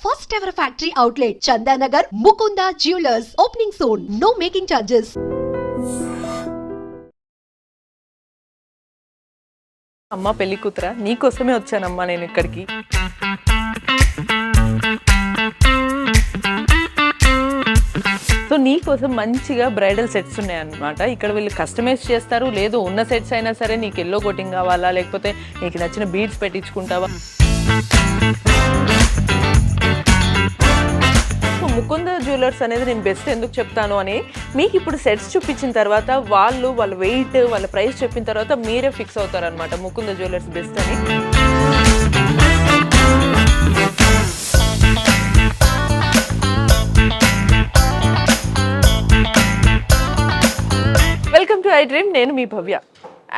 First ever factory outlet, Chandanagar, Mukunda Jewelers, opening soon. No making charges. అమ్మ పెళ్లి కూతురా నీకోసమే వచ్చానమ్మా నేను ఇక్కడికి. సో నీకోసం మంచిగా బ్రైడల్ సెట్స్ ఉన్నాయన్నమాట. ఇక్కడ వీళ్ళు కస్టమైజ్ చేస్తారు, లేదు ఉన్న సెట్స్ అయినా సరే నీకు ఎల్లో కోటింగ్ కావాలా లేకపోతే నీకు నచ్చిన బీడ్స్ పెట్టించుకుంటావా. ముకుంద జ్యువెలర్స్ అనేది నేను బెస్ట్ ఎందుకు చెప్తాను అని మీకు ఇప్పుడు సెట్స్ చూపించిన తర్వాత వాళ్ళ వెయిట్ వాళ్ళ ప్రైస్ చెప్పిన తర్వాత మీరే ఫిక్స్ అవుతారనమాట ముకుంద జ్యువెలర్స్ బెస్ట్ అని. వెల్కమ్ టు ఐ డ్రీమ్, నేను మీ భవ్య.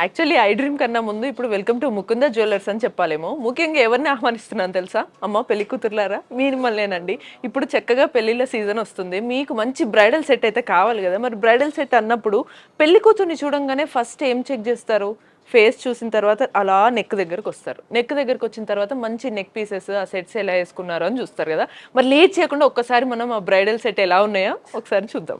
యాక్చువల్లీ ఐ డ్రీమ్ కన్నా ముందు ఇప్పుడు వెల్కమ్ టు ముకుంద జ్యువెలర్స్ అని చెప్పాలేమో. ముఖ్యంగా ఎవరిని ఆహ్వానిస్తున్నాను తెలుసా? అమ్మ పెళ్లి కూతురులారా మిమ్మల్నేనండి. ఇప్పుడు చక్కగా పెళ్లిళ్ళ సీజన్ వస్తుంది, మీకు మంచి బ్రైడల్ సెట్ అయితే కావాలి కదా. మరి బ్రైడల్ సెట్ అన్నప్పుడు పెళ్లి కూతుర్ని చూడంగానే ఫస్ట్ ఏం చెక్ చేస్తారు? ఫేస్ చూసిన తర్వాత అలా నెక్ దగ్గరకు వస్తారు. నెక్ దగ్గరకు వచ్చిన తర్వాత మంచి నెక్ పీసెస్ ఆ సెట్స్ ఎలా వేసుకున్నారో అని చూస్తారు కదా. మరి లేట్ చేయకుండా ఒక్కసారి మనం ఆ బ్రైడల్ సెట్ ఎలా ఉన్నాయో ఒకసారి చూద్దాం.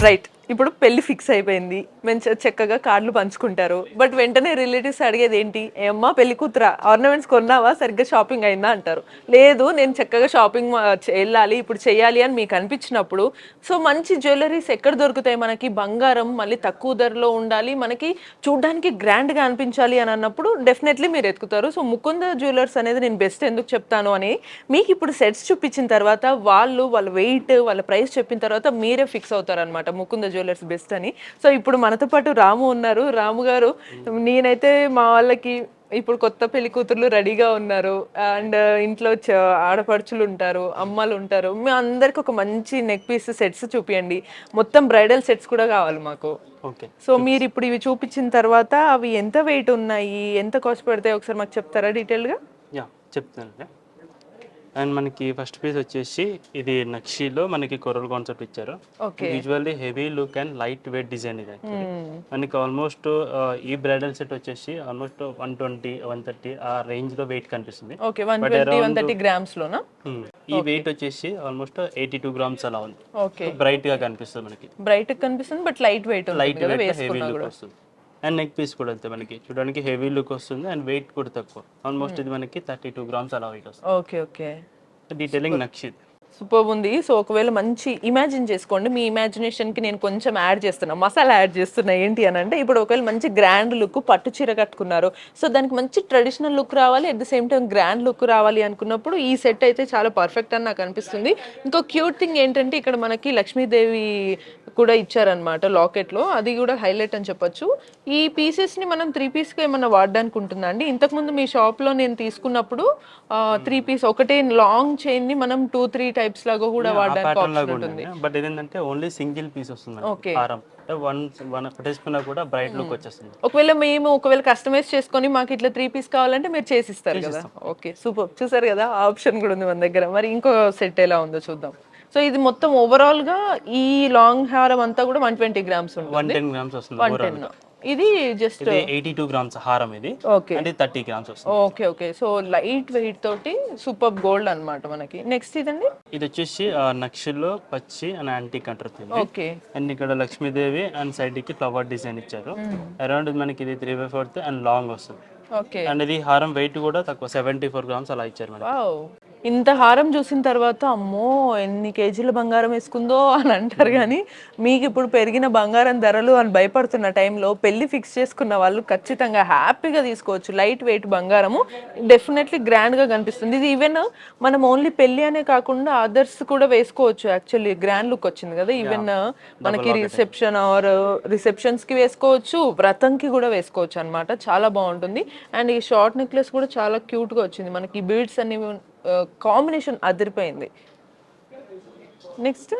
రైట్, ఇప్పుడు పెళ్లి ఫిక్స్ అయిపోయింది, మంచిగా చక్కగా కార్డులు పంచుకుంటారు. బట్ వెంటనే రిలేటివ్స్ అడిగేది ఏంటి? ఏమ్మా పెళ్లి కూతురా ఆర్నమెంట్స్ కొన్నావా, సరిగ్గా షాపింగ్ అయిందా అంటారు. లేదు నేను చక్కగా షాపింగ్ వెళ్ళాలి ఇప్పుడు చెయ్యాలి అని మీకు అనిపించినప్పుడు సో మంచి జ్యువెలరీస్ ఎక్కడ దొరుకుతాయి మనకి? బంగారం మళ్ళీ తక్కువ ధరలో ఉండాలి, మనకి చూడ్డానికి గ్రాండ్గా అనిపించాలి అని అన్నప్పుడు డెఫినెట్లీ మీరు ఎత్తుకుతారు. సో ముకుంద జ్యువెలర్స్ అనేది నేను బెస్ట్ ఎందుకు చెప్తాను అని మీకు ఇప్పుడు సెట్స్ చూపించిన తర్వాత వాళ్ళ వెయిట్ వాళ్ళ ప్రైస్ చెప్పిన తర్వాత మీరే ఫిక్స్ అవుతారనమాట ముకుంద జ్యువెలర్స్ బెస్ట్ అని. సో ఇప్పుడు మనతో పాటు రాము ఉన్నారు. రాము గారు, నేనైతే మా వాళ్ళకి ఇప్పుడు కొత్త పెళ్లి కూతుర్లు రెడీగా ఉన్నారు అండ్ ఇంట్లో ఆడపడుచులు ఉంటారు, అమ్మలు ఉంటారు, మీ అందరికి ఒక మంచి నెక్ పీస్ సెట్స్ చూపియండి. మొత్తం బ్రైడల్ సెట్స్ కూడా కావాలి మాకు. ఓకే, సో మీరు ఇప్పుడు ఇవి చూపించిన తర్వాత అవి ఎంత వెయిట్ ఉన్నాయి, ఎంత కాస్ట్ పడతాయి ఒకసారి మాకు చెప్తారా డీటెయిల్గా? చెప్తానండి. అండ్ మనకి ఫస్ట్ పీస్ వచ్చేసి ఇది నక్షీలో మనకి కొరల్ కాన్సెప్ట్ ఇచ్చారు. Usually heavy look and light weight design ఇది. మనకి ఆల్మోస్ట్ ఈ బ్రైడల్ సెట్ వచ్చేసి ఆల్మోస్ట్ 120, 130 ఆ రేంజ్ లో వెయిట్ కనిపిస్తుంది. ఈ వెయిట్ వచ్చేసి ఆల్మోస్ట్ 82 గ్రామ్స్ అలా ఉంది. బ్రైట్ గా కనిపిస్తుంది మనకి, బ్రైట్ కనిపిస్తుంది but light weight heavy look వస్తుంది. అండ్ నెక్ పీస్ కూడా అంతే మనకి చూడడానికి హెవీ లుక్ వస్తుంది అండ్ వెయిట్ కూడా తక్కువ. ఆల్మోస్ట్ ఇది మనకి 32 గ్రామ్స్ అలా వెయిట్ వస్తుంది. ఓకే ఓకే, డీటెయిలింగ్ నక్షిత్ సూపర్ ఉంది. సో ఒకవేళ మంచి ఇమాజిన్ చేసుకోండి, మీ ఇమాజినేషన్కి నేను కొంచెం యాడ్ చేస్తున్నా, మసాలా యాడ్ చేస్తున్నా. ఏంటి అని అంటే ఇప్పుడు ఒకవేళ మంచి గ్రాండ్ లుక్ పట్టు చీర కట్టుకున్నారు, సో దానికి మంచి ట్రెడిషనల్ లుక్ రావాలి, at the same time grand look రావాలి అనుకున్నప్పుడు ఈ సెట్ అయితే చాలా పర్ఫెక్ట్ అని నాకు అనిపిస్తుంది. ఇంకో క్యూట్ థింగ్ ఏంటంటే ఇక్కడ మనకి లక్ష్మీదేవి కూడా ఇచ్చారనమాట లాకెట్లో, అది కూడా హైలైట్ అని చెప్పొచ్చు. ఈ పీసెస్ని మనం 3 పీస్గా ఏమన్నా వాడడానికి ఉంటుందా అండి? ఇంతకుముందు మీ షాప్లో నేను తీసుకున్నప్పుడు 3 పీస్ ఒకటే లాంగ్ చైన్ని మనం 2-3 టైప్స్ లాగా కూడా వాడడానికి ఆప్షన్ ఉంటుంది. బట్ ఏంటంటే ఓన్లీ సింగిల్ పీస్ వస్తుంది. ఓకే, హారం వన్ పెట్టేసుకున్నా కూడా బ్రైట్ లుక్ వచ్చేస్తుంది. ఒకవేళ కస్టమైజ్ చేసుకొని మాకు ఇట్లా 3 పీస్ కావాలంటే మీరు చేసిస్తారు కదా. ఓకే సూపర్, చూసారు కదా ఆప్షన్ కూడా ఉంది మన దగ్గర. మరి ఇంకో సెట్ ఎలా ఉందో చూద్దాం. సో ఇది మొత్తం ఓవరాల్ గా ఈ లాంగ్ హారం అంతా కూడా 120 గ్రామ్స్ ఉంటుంది. 110 గ్రామ్స్ వస్తుంది. ఇది జస్ట్ 82 గ్రామ్స్ హారం ఇది. ఓకే, అంటే 30 గ్రామ్స్ వస్తుంది. Okay okay, so light weight తోటి సూపర్ గోల్డ్ అన్నమాట మనకి. నెక్స్ట్ ఇదండి, ఇది వచ్చేసి నక్షిలో పచ్చి అండ్ యాంటిక్ అంటారు. ఓకే, అండ్ ఇక్కడ లక్ష్మీదేవి అండ్ సైడ్ కి ఫ్లవర్ డిజైన్ ఇచ్చారు. అరౌండ్ మనకి ఇది 3/4 అండ్ లాంగ్ వస్తుంది. ఓకే, అండ్ ఇది హారం వెయిట్ కూడా తక్కువ 74 గ్రామ్స్ అలా ఇచ్చారు మనకి. ఇంత హారం చూసిన తర్వాత అమ్మో ఎన్ని కేజీల బంగారం వేసుకుందో అని అంటారు, కానీ మీకు ఇప్పుడు పెరిగిన బంగారం ధరలు అని భయపడుతున్న టైంలో పెళ్లి ఫిక్స్ చేసుకున్న వాళ్ళు ఖచ్చితంగా హ్యాపీగా తీసుకోవచ్చు. లైట్ వెయిట్ బంగారము డెఫినెట్లీ గ్రాండ్గా కనిపిస్తుంది. ఇది ఈవెన్ మనం ఓన్లీ పెళ్లి అనే కాకుండా అదర్స్ కూడా వేసుకోవచ్చు. యాక్చువల్లీ గ్రాండ్ లుక్ వచ్చింది కదా. ఈవెన్ మనకి రిసెప్షన్స్కి వేసుకోవచ్చు, వ్రతంకి కూడా వేసుకోవచ్చు అనమాట. చాలా బాగుంటుంది. అండ్ ఈ షార్ట్ నెక్లెస్ కూడా చాలా క్యూట్గా వచ్చింది మనకి. బీడ్స్ అన్ని కాంబినేషన్ అదిరిపోయింది. నెక్స్ట్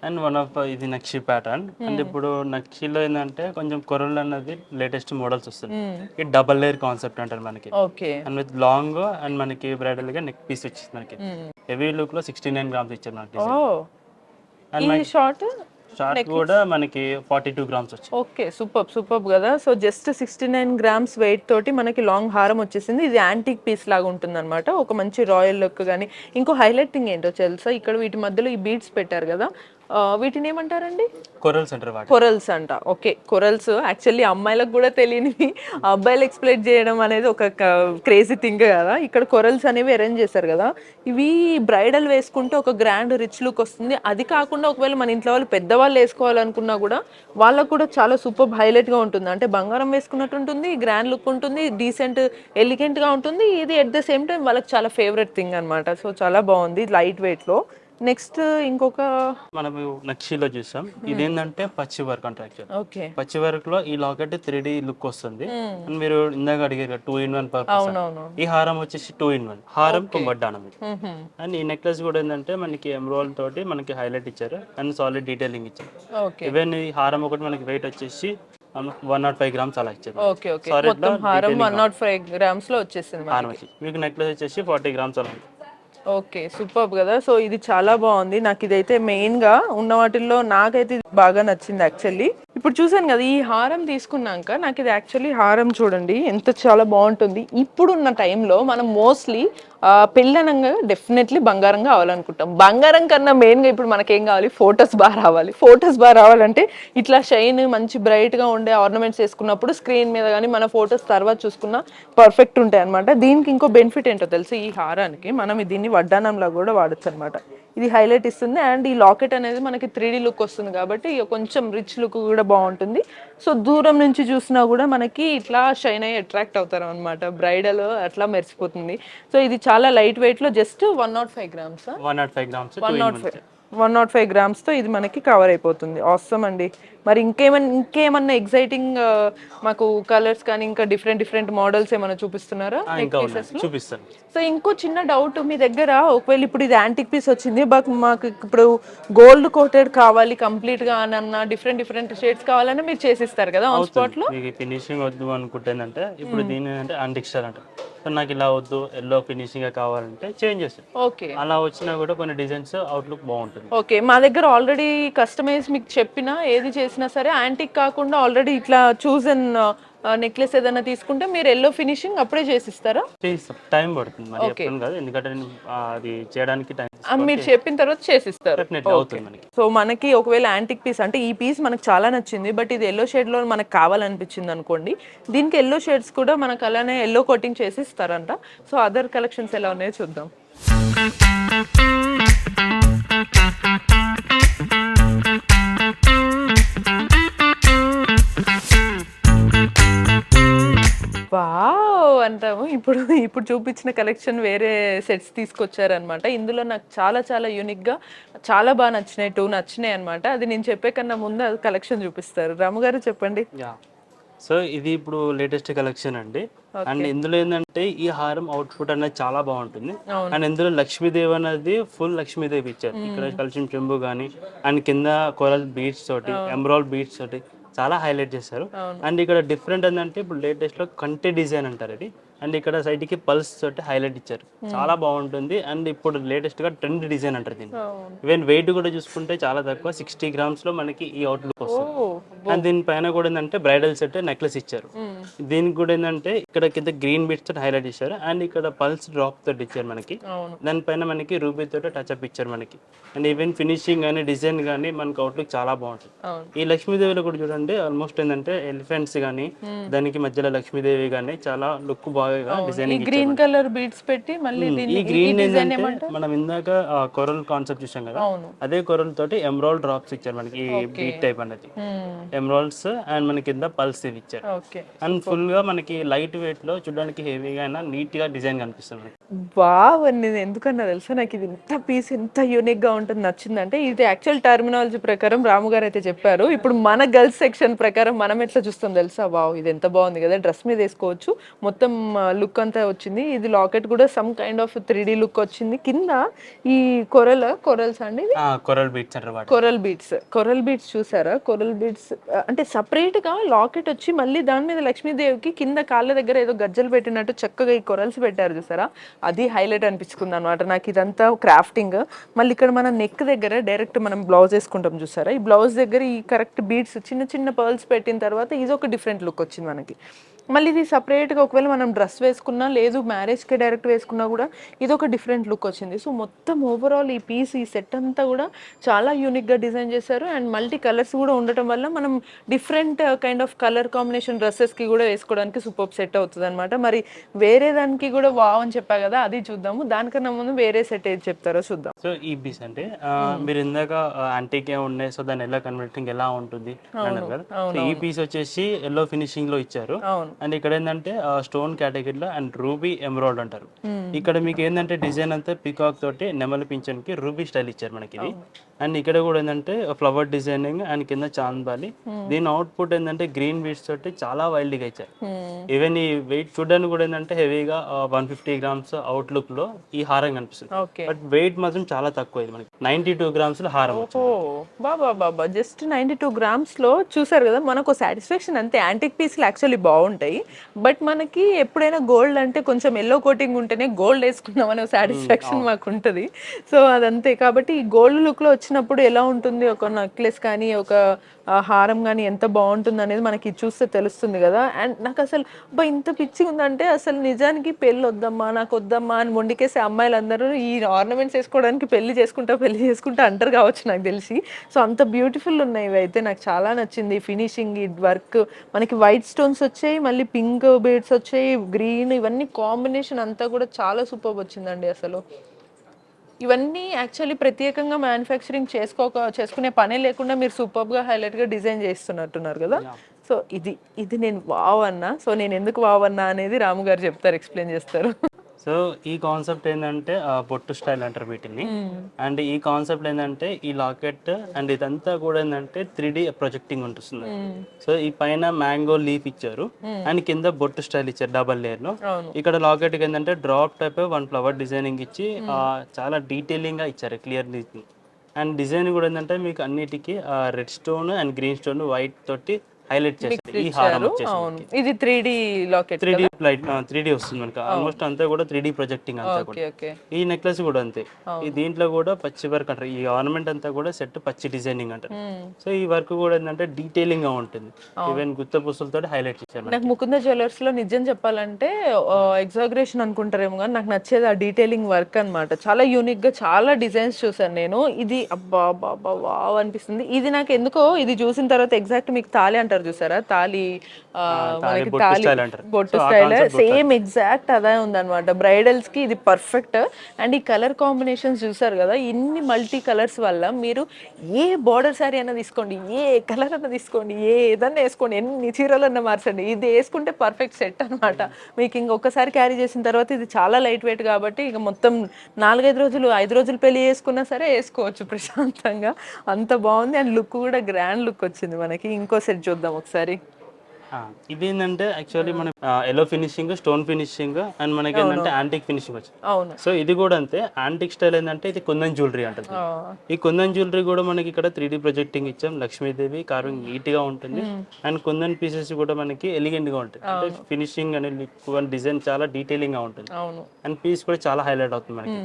అండ్ వన్ ఆఫ్ ఇది నక్షి ప్యాటర్న్. అండ్ ఇప్పుడు నక్షిలో ఏంటంటే కొంచెం కొరల్ అన్నది లేటెస్ట్ మోడల్స్ వస్తుంది. ఇది డబల్ లేయర్ కాన్సెప్ట్ అంటారు మనకి. Okay, and with long and మనకి బ్రైడల్ గా నెక్ పీస్ వచ్చింది మనకి. హెవీ లుక్ లో 69 గ్రామ్స్ ఇచ్చారు మనకి. ఈ షార్ట్ షార్ట్ కూడా మనకి 42 గ్రామ్స్ వచ్చింది. ఓకే, సూపర్ కదా. సో జస్ట్ 69 గ్రామ్స్ వెయిట్ తోటి మనకి లాంగ్ హారం వచ్చేసింది. ఇది యాంటిక్ పీస్ లాగా ఉంటుంది అనమాట. ఒక మంచి రాయల్ లుక్ కానీ. ఇంకో హైలైటింగ్ ఏంటో తెలుసా, ఇక్కడ వీటి మధ్యలో ఈ బీడ్స్ పెట్టారు కదా, వీటిని ఏమంటారండి? కొరల్స్ అంటారు వాటి. కొరల్స్ అంట. ఓకే, కొరల్స్ యాక్చువల్లీ అమ్మాయిలకు కూడా తెలియనివి అబ్బాయిలు ఎక్స్ప్లెయిన్ చేయడం అనేది ఒక క్రేజీ థింగ్ కదా. ఇక్కడ కొరల్స్ అనేవి అరేంజ్ చేశారు కదా, ఇవి బ్రైడల్ వేసుకుంటే ఒక గ్రాండ్ రిచ్ లుక్ వస్తుంది. అది కాకుండా ఒకవేళ మన ఇంట్లో వాళ్ళు పెద్దవాళ్ళు వేసుకోవాలనుకున్నా కూడా వాళ్ళకు కూడా చాలా సూపర్ హైలైట్గా ఉంటుంది. అంటే బంగారం వేసుకున్నట్టు ఉంటుంది, గ్రాండ్ లుక్ ఉంటుంది, డీసెంట్ ఎలిగెంట్గా ఉంటుంది. ఇది ఎట్ ద సేమ్ టైం వాళ్ళకి చాలా ఫేవరెట్ థింగ్ అనమాట. సో చాలా బాగుంది లైట్ వెయిట్లో. నెక్స్ట్ ఇంకొక మనం నక్షీలో చూసాం. ఇదేంటంటే పచ్చి వర్క్ అంటే యాక్చువల్ ఓకే పచ్చి వర్క్ లో ఈ లాకెట్ 3D లుక్ వస్తుంది. అండ్ మీరు ఇందాక అడిగారు 2-in-1 పర్పస్. ఈ హారం వచ్చేసి 2-in-1 హారం వడ్డానం. అండ్ ఈ నెక్లెస్ కూడా ఏంటంటే మనకి ఎమరాల్డ్ తోటి మనకి హైలైట్ ఇచ్చారు అండ్ సాలిడ్ డీటెయిలింగ్ ఇచ్చారు. ఈవెన్ ఈ హారం ఒకటి మనకి వెయిట్ వచ్చేసి 105 గ్రామ్స్ అలా ఇచ్చారు. మొత్తం హారం 105 గ్రామ్స్ లో వచ్చేసింది. హారం వచ్చి మీకు నెక్లెస్ వచ్చేసి 40 గ్రామ్స్ అలా ఉంది. ఓకే, సూపర్ కదా. సో ఇది చాలా బాగుంది. నాకు ఇదైతే మెయిన్ గా ఉన్న వాటిల్లో నాకైతే ఇది బాగా నచ్చింది యాక్చువల్లీ. ఇప్పుడు చూసాను కదా ఈ హారం తీసుకున్నాక నాకు ఇది యాక్చువల్లీ హారం చూడండి ఎంత చాలా బాగుంటుంది. ఇప్పుడున్న టైంలో మనం మోస్ట్లీ పెళ్ళనంగా డెఫినెట్లీ బంగారం కావాలనుకుంటాం. బంగారం కన్నా మెయిన్గా ఇప్పుడు మనకేం కావాలి, ఫొటోస్ బాగా రావాలి. ఫొటోస్ బాగా రావాలంటే ఇట్లా షైన్ మంచి బ్రైట్గా ఉండే ఆర్నమెంట్స్ వేసుకున్నప్పుడు స్క్రీన్ మీద కానీ మన ఫొటోస్ తర్వాత చూసుకున్నా పర్ఫెక్ట్ ఉంటాయి అనమాట. దీనికి ఇంకో బెనిఫిట్ ఏంటో తెలుసు, ఈ హారానికి మనం దీన్ని వడ్డానంలా కూడా వాడచ్చు అనమాట. ఇది హైలైట్ ఇస్తుంది. అండ్ ఈ లాకెట్ అనేది మనకి 3D లుక్ వస్తుంది కాబట్టి ఇక కొంచెం రిచ్ లుక్ కూడా బాగుంటుంది. సో దూరం నుంచి చూసినా కూడా మనకి ఇట్లా షైన్ అయ్యి అట్రాక్ట్ అవుతారు అనమాట. బ్రైడల్ అట్లా మెరిసిపోతుంది. సో ఇది చాలా లైట్ వెయిట్ లో జస్ట్ 105 గ్రామ్స్ 105 గ్రామ్స్ తో ఇది మనకి కవర్ అయిపోతుంది. ఆసమ్ అండి. మరి ఇంకేమన్నా ఎగ్జైటింగ్ మాకు కలర్స్ కానీ ఇంకా డిఫరెంట్ మోడల్స్ ఏమైనా చూపిస్తున్నారా? చూపిస్తాను. సో ఇంకో చిన్న డౌట్, మీ దగ్గర ఒకవేళ ఇప్పుడు ఇది యాంటిక్ పీస్ వచ్చింది, బట్ మాకు ఇప్పుడు గోల్డ్ కోటెడ్ కావాలి కంప్లీట్ గా అన్న డిఫరెంట్ షేడ్స్ కావాలన్నా మీరు చేసిస్తారు కదా ఆన్ స్పాట్ లో? ఫినిషింగ్ వద్దు అనుకుంటేనంటే ఇప్పుడు దీని అంటే యాంటిక్ స్టైల్ అంటే నాకు ఇలా వద్దు ఎల్లో ఫినిషింగ్ కావాలంటే చేంజ్ చేస్తాను. ఓకే, అలా వచ్చినా కూడా కొన్ని డిజైన్స్ అవుట్లుక్ బాగుంటుంది. ఓకే, మా దగ్గర ఆల్రెడీ కస్టమైజ్ మీకు చెప్పినా ఏది చేసినా సరే యాంటిక్ కాకుండా ఆల్రెడీ ఇట్లా చూస్ అండ్ నెక్లెస్ ఏదైనా తీసుకుంటే మీరు ఎల్లో ఫినిషింగ్ అప్పుడే చేసిస్తారా? టైం పడుతుంది మరి ఎప్పుడు కాదు, ఎందుకంటే అది చేయడానికి టైం మీరు చెప్పిన తర్వాత చేసిస్తారు. అవుతుంది మనకి. సో మనకి ఒకవేళ యాంటిక్ పీస్ అంటే ఈ పీస్ మనకు చాలా నచ్చింది, బట్ ఇది ఎల్లో షేడ్ లో మనకు కావాలనిపించింది అనుకోండి, దీనికి ఎల్లో షేడ్స్ కూడా మనకు అలానే ఎల్లో కోటింగ్ చేసి ఇస్తారంట. సో అదర్ కలెక్షన్స్ ఎలా ఉన్నాయో చూద్దాం. వావ్ అంటాము. ఇప్పుడు చూపించిన కలెక్షన్ వేరే సెట్స్ తీసుకొచ్చారనమాట. ఇందులో నాకు చాలా యూనిక్గా చాలా బాగా నచ్చినాయి, 2 నచ్చినాయి అనమాట. అది నేను చెప్పే కన్నా ముందు అది కలెక్షన్ చూపిస్తారు. రాము గారు చెప్పండి. సో ఇది ఇప్పుడు లేటెస్ట్ కలెక్షన్ అండి. అండ్ ఇందులో ఏంటంటే ఈ హారం అవుట్పుట్ అనేది చాలా బాగుంటుంది. అండ్ ఇందులో లక్ష్మీదేవి అనేది ఫుల్ లక్ష్మీదేవి ఇచ్చారు. ఇక్కడ కలిసి చెంబు కానీ అండ్ కింద కొరల్ బీడ్స్ తోటి ఎమరాల్డ్ బీడ్స్ తోటి చాలా హైలైట్ చేశారు. అండ్ ఇక్కడ డిఫరెంట్ ఏంటంటే ఇప్పుడు లేటెస్ట్ లో కంటే డిజైన్ అంటారు ఇది. అండ్ ఇక్కడ సైడ్ కి పల్స్ తోటి హైలైట్ ఇచ్చారు, చాలా బాగుంటుంది. అండ్ ఇప్పుడు లేటెస్ట్ గా ట్రెండ్ డిజైన్ అంటారు దీన్ని. ఈవెన్ వెయిట్ కూడా చూసుకుంటే చాలా తక్కువ 60 గ్రామ్స్ లో మనకి ఈ అవుట్లుక్ వస్తుంది. అండ్ దీనిపైన కూడా ఏంటంటే బ్రైడల్ సెట్ నెక్లెస్ ఇచ్చారు. దీనికి కూడా ఏంటంటే ఇక్కడ కింద గ్రీన్ బీట్స్ తోటి హైలైట్ ఇచ్చారు. అండ్ ఇక్కడ పల్స్ డ్రాప్ తోటి ఇచ్చారు మనకి. దానిపైన మనకి రూబీ తోటి టచ్ అప్ ఇచ్చారు మనకి. అండ్ ఈవెన్ ఫినిషింగ్ కానీ డిజైన్ కానీ మనకి అవుట్లుక్ చాలా బాగుంటుంది. ఈ లక్ష్మీదేవిలో కూడా చూడండి ఆల్మోస్ట్ ఏంటంటే ఎలిఫెంట్స్ కానీ దానికి మధ్యలో లక్ష్మీదేవి కానీ చాలా లుక్ బాగా డిజైనింగ్. గ్రీన్ కలర్ బీడ్స్ పెట్టి మళ్ళీ ఈ గ్రీన్ ఏంటంటే మనం ఇందాక కొరల్ కాన్సెప్ట్ చూసాం కదా, అదే కొరల్ తోటి ఎమరాల్డ్ డ్రాప్స్ ఇచ్చారు మనకి. బీట్ టైప్ అనేది ఎమరాల్డ్స్ అండ్ మనకి కింద పల్స్ ఇచ్చారు. అండ్ ఫుల్ గా మనకి లైట్ వెయిట్ లో చూడడానికి హెవీగా అయినా నీట్ గా డిజైన్ కనిపిస్తుంది. వావ్ అనేది ఎందుకన్నా తెలుసా, నాకు ఇది ఎంత పీస్ ఎంత యూనిక్ గా ఉంటుంది నచ్చిందంటే, ఇది యాక్చువల్ టర్మినాలజీ ప్రకారం రాము గారు అయితే చెప్పారు. ఇప్పుడు మన గర్ల్స్ సెక్షన్ ప్రకారం మనం ఎట్లా చూస్తాం తెలుసా, వావ్ ఇది ఎంత బాగుంది కదా, డ్రెస్ మీద వేసుకోవచ్చు, మొత్తం లుక్ అంతా వచ్చింది. ఇది లాకెట్ కూడా some kind of 3D look వచ్చింది. కింద ఈ కొరల్స్ అండి, ఇది కొరల్ బీట్స్ అంటారు వాటి. కొరల్ బీట్స్ చూసారా? కొరల్ బీట్స్ అంటే సపరేట్ గా లాకెట్ వచ్చి మళ్ళీ దాని మీద లక్ష్మీదేవికి కింద కాళ్ళ దగ్గర ఏదో గజ్జలు పెట్టినట్టు చక్కగా ఈ కొరల్స్ పెట్టారు చూసారా? అది హైలైట్ అనిపించుకుంది అనమాట నాకు. ఇదంతా క్రాఫ్టింగ్. మళ్ళీ ఇక్కడ మన నెక్ దగ్గర డైరెక్ట్ మనం బ్లౌజ్ వేసుకుంటాం చూసారా? ఈ బ్లౌజ్ దగ్గర ఈ కరెక్ట్ బీడ్స్ చిన్న చిన్న పర్ల్స్ పెట్టిన తర్వాత ఇది ఒక డిఫరెంట్ లుక్ వచ్చింది మనకి. మళ్ళీ ఇది సపరేట్గా ఒకవేళ మనం డ్రెస్ వేసుకున్నా, లేదు మ్యారేజ్కి డైరెక్ట్ వేసుకున్నా కూడా ఇది ఒక డిఫరెంట్ లుక్ వచ్చింది. సో మొత్తం ఓవరాల్ ఈ పీస్, ఈ సెట్ అంతా కూడా చాలా యూనిక్గా డిజైన్ చేశారు. అండ్ మల్టీ కలర్స్ కూడా ఉండటం వల్ల మనం different kind of colour combination డ్రెస్సెస్కి కూడా వేసుకోవడానికి సూపర్ సెట్ అవుతుంది అనమాట. మరి వేరే దానికి కూడా వావ్ అని చెప్పా కదా, అది చూద్దాము. దానికన్నా ముందు వేరే సెట్ ఏది చెప్తారో చూద్దాం. సో ఈ పీస్ అంటే మీరు ఇందాక యాంటీకే ఉన్నాయి, సో దాని ఎలా కన్వర్టింగ్ ఎలా ఉంటుంది అన్నారు కదా. సో ఈ పీస్ వచ్చేసి ఎల్లో ఫినిషింగ్ లో ఇచ్చారు. అండ్ ఇక్కడ ఏంటంటే స్టోన్ కేటగిరీలో అండ్ రూబీ ఎమరాల్డ్ అంటారు. ఇక్కడ మీకు ఏంటంటే డిజైన్ అంతా పికాక్ తోటి నెమలి పింఛన్ కి రూబీ స్టైల్ ఇచ్చారు మనకి ఇది. అండ్ ఇక్కడ కూడా ఏంటంటే ఫ్లవర్ డిజైనింగ్ అండ్ కింద చాంద్బాలి. దీని అవుట్పుట్ ఏంటంటే గ్రీన్ బీడ్స్ తోటి చాలా వైల్డ్ గా ఇచ్చారు. ఈవెన్ ఈ వెయిట్ చూడడానికి కూడా ఏంటంటే హెవీగా 150 grams అవుట్లుక్ లో ఈ హారం కనిపిస్తుంది. బట్ వెయిట్ మాత్రం చాలా తక్కువ. ఇది మనకి 92 grams లో హారం. బాబా జస్ట్ 92 grams లో చూసారు కదా, మనకు సాటిస్ఫాక్షన్ అంతే. యాంటిక్ పీస్లు యాక్చువల్లీ బాగుంటాయి, బట్ మనకి ఎప్పుడైనా గోల్డ్ అంటే కొంచెం ఎల్లో కోటింగ్ ఉంటేనే గోల్డ్ వేసుకున్నాం అనే సాటిస్ఫాక్షన్ మాకు ఉంటుంది. సో అదంతే. కాబట్టి ఈ గోల్డ్ లుక్ లో వచ్చినప్పుడు ఎలా ఉంటుంది, ఒక నెక్లెస్ కానీ ఒక హారం కానీ ఎంత బాగుంటుంది అనేది మనకి చూస్తే తెలుస్తుంది కదా. అండ్ నాకు అసలు ఇంత పిచ్చి ఉందంటే అసలు నిజానికి పెళ్ళి వద్దమ్మా, నాకు వద్దమ్మా అని మొండికేసే అమ్మాయిలందరూ ఈ ఆర్నమెంట్స్ వేసుకోవడానికి పెళ్లి చేసుకుంటా అంటారు కావచ్చు నాకు తెలిసి. సో అంత బ్యూటిఫుల్ ఉన్నాయి ఇవి. అయితే నాకు చాలా నచ్చింది ఫినిషింగ్, ఈ వర్క్. మనకి వైట్ స్టోన్స్ వచ్చాయి, మళ్ళీ పింక్ బీడ్స్ వచ్చాయి, గ్రీన్, ఇవన్నీ కాంబినేషన్ అంతా కూడా చాలా సూపర్ వచ్చిందండి అసలు. ఇవన్నీ యాక్చువల్లీ ప్రత్యేకంగా మ్యానుఫ్యాక్చరింగ్ చేసుకునే పనే లేకుండా మీరు సూపర్గా హైలైట్గా డిజైన్ చేస్తున్నట్టున్నారు కదా. సో ఇది నేను వావ్ అన్నా. సో నేను ఎందుకు వావ్ అన్నా అనేది రాము గారు చెప్తారు, ఎక్స్ప్లెయిన్ చేస్తారు. సో ఈ కాన్సెప్ట్ ఏంటంటే బొట్టు స్టైల్ అంటారు వీటిని. అండ్ ఈ కాన్సెప్ట్ ఏంటంటే ఈ లాకెట్ అండ్ ఇదంతా కూడా ఏంటంటే 3D ప్రొజెక్టింగ్ ఉంటుంది. సో ఈ పైన మ్యాంగో లీఫ్ ఇచ్చారు అండ్ కింద బొట్టు స్టైల్ ఇచ్చారు డబల్ లేయర్ లో. ఇక్కడ లాకెట్ కి ఏంటంటే డ్రాప్ టైప్ 1 ఫ్లవర్ డిజైనింగ్ ఇచ్చి చాలా డీటెయిలింగ్ గా ఇచ్చారు, క్లియర్. అండ్ డిజైన్ కూడా ఏంటంటే మీకు అన్నిటికీ red stone and green stone white తోటి హైలైట్ చేశారు. ఈ హారం వచ్చేసి ఇది 3D locket, 3D light 3D వస్తుంది మనకి. ఆల్మోస్ట్ అంతా కూడా 3D ప్రొజెక్టింగ్ అంతా కూడా. ఈ నెక్లెస్ కూడా అంతే. ఈ దీంట్లో కూడా పచ్చి వర్క్ అంటారు. ఈ ఆర్నమెంట్ అంతా కూడా సెట్ పచ్చి డిజైనింగ్ అంటారు. సో ఈ వర్క్ కూడా ఏంటంటే డీటెయిలింగ్ గా ఉంటుంది. ఈవెన్ గుత్త పుస్తలతో హైలైట్ చేశారు. నాకు ముకుంద జ్యువెలర్స్ లో నిజం చెప్పాలంటే ఎగ్జాగరేషన్ అనుకుంటారేమో కానీ నాకు నచ్చేది ఆ డీటెయిలింగ్ వర్క్ అనమాట. చాలా యూనిక్ గా చాలా డిజైన్స్ చూసాను నేను. ఇది అబ్బా బాబా వావ్ అనిపిస్తుంది. ఇది నాకు ఎందుకో ఇది చూసిన తర్వాత ఎగ్జాక్ట్ మీకు తాళి అంటారు చూసారా, తాళి మనకి తాళి బొట్టు స్టైల్ సేమ్ ఎగ్జాక్ట్ అదే ఉందన్నమాట. బ్రైడల్స్ కి ఇది పర్ఫెక్ట్. అండ్ ఈ కలర్ కాంబినేషన్స్ చూసారు కదా, ఇన్ని మల్టీ కలర్స్ వల్ల మీరు ఏ బార్డర్ శారీ అన్నా తీసుకోండి, ఏ కలర్ అన్నా తీసుకోండి, ఏదన్నా వేసుకోండి, ఎన్ని చీరలన్నా మార్చండి, ఇది వేసుకుంటే పర్ఫెక్ట్ సెట్ అనమాట. మీకు ఇంకొకసారి క్యారీ చేసిన తర్వాత ఇది చాలా లైట్ వెయిట్ కాబట్టి ఇక మొత్తం 5 రోజులు పెళ్లి చేసుకున్నా సరే వేసుకోవచ్చు ప్రశాంతంగా. అంత బాగుంది. అండ్ లుక్ కూడా గ్రాండ్ లుక్ వచ్చింది మనకి. ఇంకో సెట్ చూద్దాం ఒకసారి. ఇది ఏంటంటే యాక్చువల్లీ మనం yellow finishing, stone finishing and మనకి ఏంటంటే యాంటిక్ ఫినిషింగ్ వచ్చింది. సో ఇది కూడా అంతే. యాంటిక్ స్టైల్ ఏంటంటే ఇది కుందన్ జ్యువెలరీ అంటుంది. ఈ కుందన్ జ్యువెలరీ కూడా మనకి ఇక్కడ 3D ప్రొజెక్టింగ్ ఇచ్చాం. లక్ష్మీదేవి కార్వింగ్ నీట్ గా ఉంటుంది. అండ్ కుందన్ పీసెస్ కూడా మనకి ఎలిగెంట్ గా ఉంటుంది. అంటే ఫినిషింగ్ అనే డిజైన్ చాలా డీటెయిలింగ్ గా ఉంటుంది. అండ్ పీస్ కూడా చాలా హైలైట్ అవుతుంది మనకి.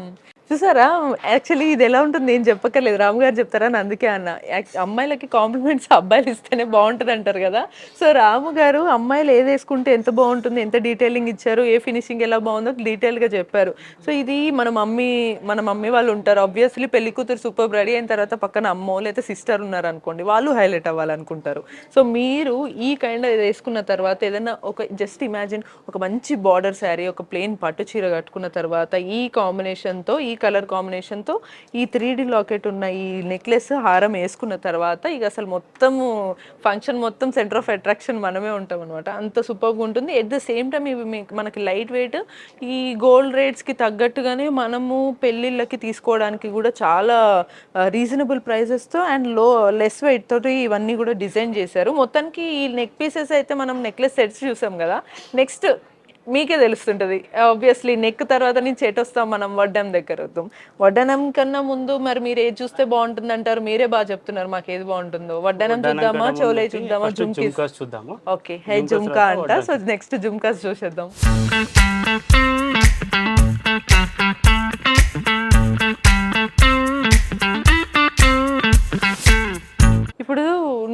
చూసారా, యాక్చువల్లీ ఇది ఎలా ఉంటుంది ఏం చెప్పక్కర్లేదు, రాము గారు చెప్తారని అందుకే అన్న. అమ్మాయిలకి కాంప్లిమెంట్స్ అబ్బాయిలు ఇస్తేనే బాగుంటుంది అంటారు కదా. సో రాము గారు అమ్మాయిలు ఏది వేసుకుంటే ఎంత బాగుంటుంది, ఎంత డీటెయిలింగ్ ఇచ్చారు, ఏ ఫినిషింగ్ ఎలా బాగుందో డీటెయిల్గా చెప్పారు. సో ఇది మన మమ్మీ వాళ్ళు ఉంటారు, ఆబ్వియస్లీ పెళ్లి కూతురు సూపర్ రెడీ అయిన తర్వాత పక్కన అమ్మో లేదా సిస్టర్ ఉన్నారు అనుకోండి, వాళ్ళు హైలైట్ అవ్వాలనుకుంటారు. సో మీరు ఈ కైండ్ వేసుకున్న తర్వాత ఏదైనా ఒక జస్ట్ ఇమాజిన్ ఒక మంచి బార్డర్ శారీ, ఒక ప్లెయిన్ పట్టు చీర కట్టుకున్న తర్వాత ఈ కాంబినేషన్తో, ఈ కలర్ కాంబినేషన్తో ఈ 3D లాకెట్ ఉన్న ఈ నెక్లెస్ హారం వేసుకున్న తర్వాత ఇక అసలు మొత్తము ఫంక్షన్ మొత్తం సెంటర్ ఆఫ్ అట్రాక్షన్ మనమే ఉంటాం అనమాట. అంత సూపర్గా ఉంటుంది. ఎట్ ద సేమ్ టైం ఇవి మనకి లైట్ వెయిట్, ఈ గోల్డ్ రేట్స్కి తగ్గట్టుగానే మనము పెళ్ళిళ్ళకి తీసుకోవడానికి కూడా చాలా రీజనబుల్ ప్రైజెస్తో అండ్ లెస్ వెయిట్ తోటి ఇవన్నీ కూడా డిజైన్ చేశారు. మొత్తానికి ఈ నెక్ పీసెస్ అయితే మనం నెక్లెస్ సెట్స్ చూసాం కదా. నెక్స్ట్ మీకే తెలుస్తుంటది. ఆబ్వియస్లీ నెక్ తర్వాత నుంచి ఎటొస్తాం మనం వడ్డానం దగ్గర వద్దాం. వడ్డానం కన్నా ముందు మరి మీరు ఏది చూస్తే బాగుంటుంది మీరే బాగా చెప్తున్నారు మాకు ఏది బాగుంటుందో. వడ్డానం చూద్దామా, చోలే చూద్దామా, జుమ్కాస్ చూద్దాము. ఓకే, హై జుమ్కా అంట. సో నెక్స్ట్ జుమ్కాస్ చూసేద్దాం. ఇప్పుడు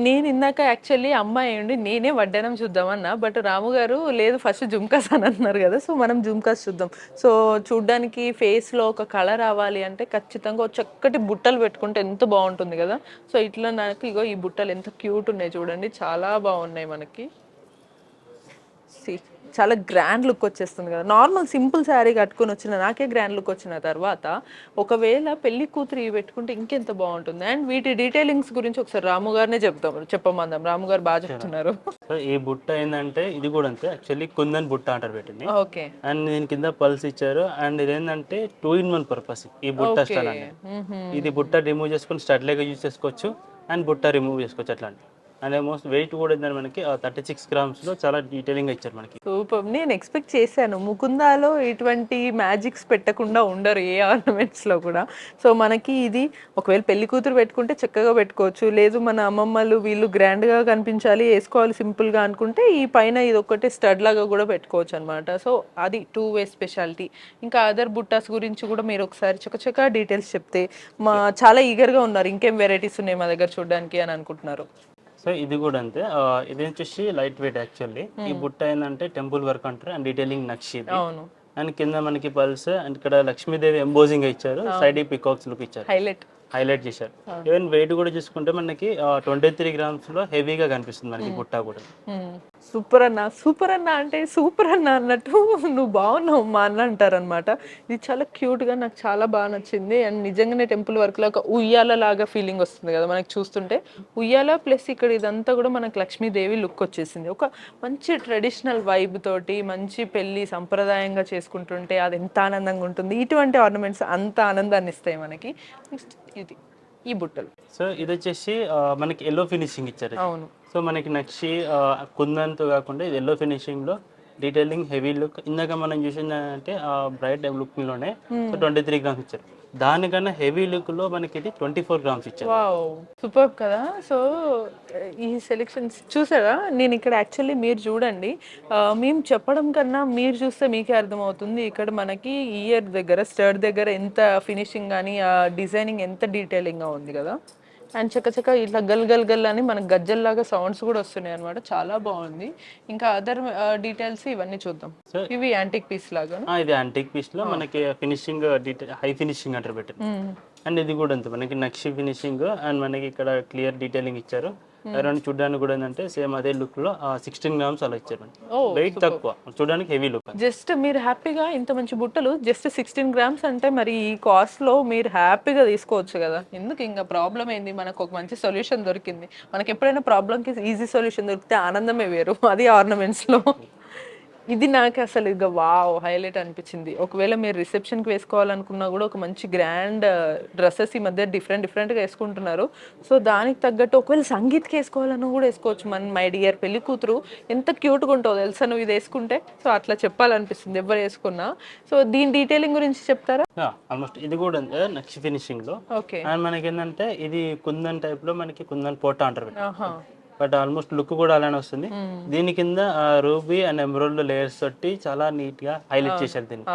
నేను ఇందాక యాక్చువల్లీ అమ్మాయి ఉండి నేనే వడ్డానం చూద్దామన్నా, బట్ రాము గారు లేదు ఫస్ట్ జుమ్కాస్ అని అన్నారు కదా, సో మనం జుమ్కాస్ చూద్దాం. సో చూడ్డానికి ఫేస్లో ఒక కలర్ రావాలి అంటే ఖచ్చితంగా ఒక చక్కటి బుట్టలు పెట్టుకుంటే ఎంత బాగుంటుంది కదా. సో ఇట్లా నాకు ఇగో ఈ బుట్టలు ఎంత క్యూట్ ఉన్నాయి చూడండి, చాలా బాగున్నాయి మనకి. చాలా గ్రాండ్ లుక్ వచ్చేస్తుంది కదా. నార్మల్ సింపుల్ శారీ కట్టుకొని వచ్చిన నాకే గ్రాండ్ లుక్ వచ్చిన తర్వాత ఒకవేళ పెళ్లి కూతురు ఇవి పెట్టుకుంటే ఇంకెంత బాగుంటుంది. అండ్ వీటి డీటెయిలింగ్స్ గురించి ఒకసారి రాము గారినే చెప్పమందాం. రాము గారు బాగా చెప్తున్నారు. ఈ బుట్ట ఏంటంటే ఇది కూడా అంతే, యాక్చువల్లీ కుందన్ బుట్ట అంటారు పెట్టింది. ఓకే. అండ్ దీని కింద పల్స్ ఇచ్చారు. అండ్ ఇది ఏంటంటే 2-in-1 పర్పస్ ఈ బుట్ట స్టడ్ అనేది. ఇది బుట్ట రిమూవ్ చేసుకొని స్టడ్ లాగా యూజ్ చేసుకోవచ్చు అండ్ బుట్ట రిమూవ్ చేసుకోవచ్చు అట్లాంటి. అండ్ మోస్ట్ వెయిట్ కూడా ఏంటంటే మనకి 36 grams లో చాలా డీటెయిలింగ్ ఇచ్చారు మనకి. సూపర్. నేను ఎక్స్పెక్ట్ చేశాను ముకుందాలో ఇటువంటి మ్యాజిక్స్ పెట్టకుండా ఉండరు ఏ ఆర్నమెంట్స్ లో కూడా. సో మనకి ఇది ఒకవేళ పెళ్లి కూతురు పెట్టుకుంటే చక్కగా పెట్టుకోవచ్చు, లేదు మన అమ్మమ్మలు వీళ్ళు గ్రాండ్ గా కనిపించాలి వేసుకోవాలి సింపుల్ గా అనుకుంటే ఈ పైన ఇది ఒకటి స్టడ్ లాగా కూడా పెట్టుకోవచ్చు అనమాట. సో అది 2-way స్పెషాలిటీ. ఇంకా అదర్ బుట్టాస్ గురించి కూడా మీరు ఒకసారి చక్కగా డీటెయిల్స్ చెప్తే చాలా ఈగర్ గా ఉన్నారు ఇంకేం వెరైటీస్ ఉన్నాయి మా దగ్గర చూడడానికి అని అనుకుంటున్నారు. సో ఇది కూడా అంతే, ఇది వచ్చేసి లైట్ వెయిట్ యాక్చువల్లీ. ఈ బుట్ట ఏంటంటే టెంపుల్ వర్క్ అంటారు అండ్ డీటెయిలింగ్ నక్షి. అవును. అండ్ కింద మనకి పల్స్ అండ్ ఇక్కడ లక్ష్మీదేవి ఎంబోజింగ్ ఇచ్చారు, సైడ్ పికాక్స్ లుక్ ఇచ్చారు, హైలైట్ చేశారు. ఈవెన్ వెయిట్ కూడా చూసుకుంటే మనకి 23 grams లో హెవీగా కనిపిస్తుంది మనకి బుట్ట కూడా. సూపర్ అన్న, సూపర్ అన్న అంటే సూపర్ అన్న అన్నట్టు నువ్వు బాగున్నావు మా అన్న అంటారనమాట. ఇది చాలా క్యూట్ గా నాకు చాలా బాగా నచ్చింది. అండ్ నిజంగానే టెంపుల్ వర్క్ లో ఒక ఉయ్యాల లాగా ఫీలింగ్ వస్తుంది కదా మనకి చూస్తుంటే. ఉయ్యాల ప్లస్ ఇక్కడ ఇదంతా కూడా మనకు లక్ష్మీదేవి లుక్ వచ్చేసింది. ఒక మంచి ట్రెడిషనల్ వైబ్ తోటి మంచి పెళ్లి సంప్రదాయంగా చేసుకుంటుంటే అది ఎంత ఆనందంగా ఉంటుంది. ఇటువంటి ఆర్నమెంట్స్ అంత ఆనందాన్ని ఇస్తాయి మనకి. నెక్స్ట్ ఇది ఈ బుట్టలు. సో ఇది వచ్చేసి మనకి ఎల్లో ఫినిషింగ్ ఇచ్చారు. అవును. సో మనకి నక్షి కుందన్తో కాకుండా ఇది ఎల్లో ఫినిషింగ్ లో డీటెయిలింగ్ హెవీ లుక్. ఇందాక మనం చూసిందంటే బ్రైట్ లుక్ లోనే 23 grams ఇచ్చారు. దానికన్నా హెవీ లుక్ లో మనకి ఇది 24 grams ఇచ్చారు. వావ్, సూపర్ కదా. సో ఈ సెలెక్షన్స్ చూసారా, నేను ఇక్కడ యాక్చువల్లీ మీరు చూడండి, మేము చెప్పడం కన్నా మీరు చూస్తే మీకే అర్థమవుతుంది. ఇక్కడ మనకి ఇయర్ దగ్గర స్టడ్ దగ్గర ఎంత ఫినిషింగ్ కానీ ఆ డిజైనింగ్ ఎంత డీటెయిలింగ్గా ఉంది కదా. అండ్ చక్క ఇట్లా గల్ అని మనకు గజ్జల్లాగా సౌండ్స్ కూడా వస్తున్నాయి అనమాట. చాలా బాగుంది. ఇంకా అదర్ డీటెయిల్స్ ఇవన్నీ చూద్దాం. ఇవి యాంటిక్ పీస్ లాగా. ఇది యాంటిక్ పీస్ లో మనకి ఫినిషింగ్ హై ఫినిషింగ్ అంటారు పెట్టారు. అండ్ ఇది కూడా అంతే మనకి నక్షి ఫినిషింగ్ అండ్ మనకి ఇక్కడ క్లియర్ డీటెయిలింగ్ ఇచ్చారు. అరౌండ్ చూడడానికి కూడా ఏంటంటే సేమ్ అదే లుక్ లో 16 grams అలా ఇచ్చారు. వెయిట్ తక్కువ, చూడడానికి హెవీ లుక్. జస్ట్ మీరు హ్యాపీగా ఇంత మంచి బుట్టలు జస్ట్ 16 grams అంటే మరి ఈ కాస్ట్ లో మీరు హ్యాపీగా తీసుకోవచ్చు కదా. ఎందుకు ఇంకా ప్రాబ్లం ఏంది, మనకు ఒక మంచి సొల్యూషన్ దొరికింది. మనకి ఎప్పుడైనా ప్రాబ్లంకి ఈజీ సొల్యూషన్ దొరికితే ఆనందమే వేరు, అది ఆర్నమెంట్స్ లో. ఇది నాకు అసలు ఇక వావ్ హైలైట్ అనిపించింది. ఒకవేళ మీరు రిసెప్షన్కి వేసుకోవాలనుకున్నా కూడా ఒక మంచి గ్రాండ్ డ్రెస్సెస్ ఈ మధ్య డిఫరెంట్గా వేసుకుంటున్నారు. సో దానికి తగ్గట్టు ఒకవేళ సంగీత్కి వేసుకోవాలన్నా కూడా వేసుకోవచ్చు. మై డియర్ పెళ్లి కూతురు ఎంత క్యూట్గా ఉంటుందో తెలుసా నువ్వు ఇది వేసుకుంటే. సో అట్లా చెప్పాలనిపిస్తుంది ఎవరు వేసుకున్నా. సో దీని డీటెయిలింగ్ గురించి చెప్తారా? ఆల్మోస్ట్ ఇది కూడా నక్షి ఫినిషింగ్ లో. ఓకే. అండ్ మనకి ఏంటంటే ఇది కుందన్ టైప్ లో మనకి కుందన్ పోటా అంటారు. బట్ ఆల్మోస్ట్ లుక్ కూడా అలానే వస్తుంది. దీని కింద రూబీ అండ్ ఎమరాల్డ్ లేయర్స్ తోటి చాలా నీట్ గా హైలైట్ చేశారు దీన్ని.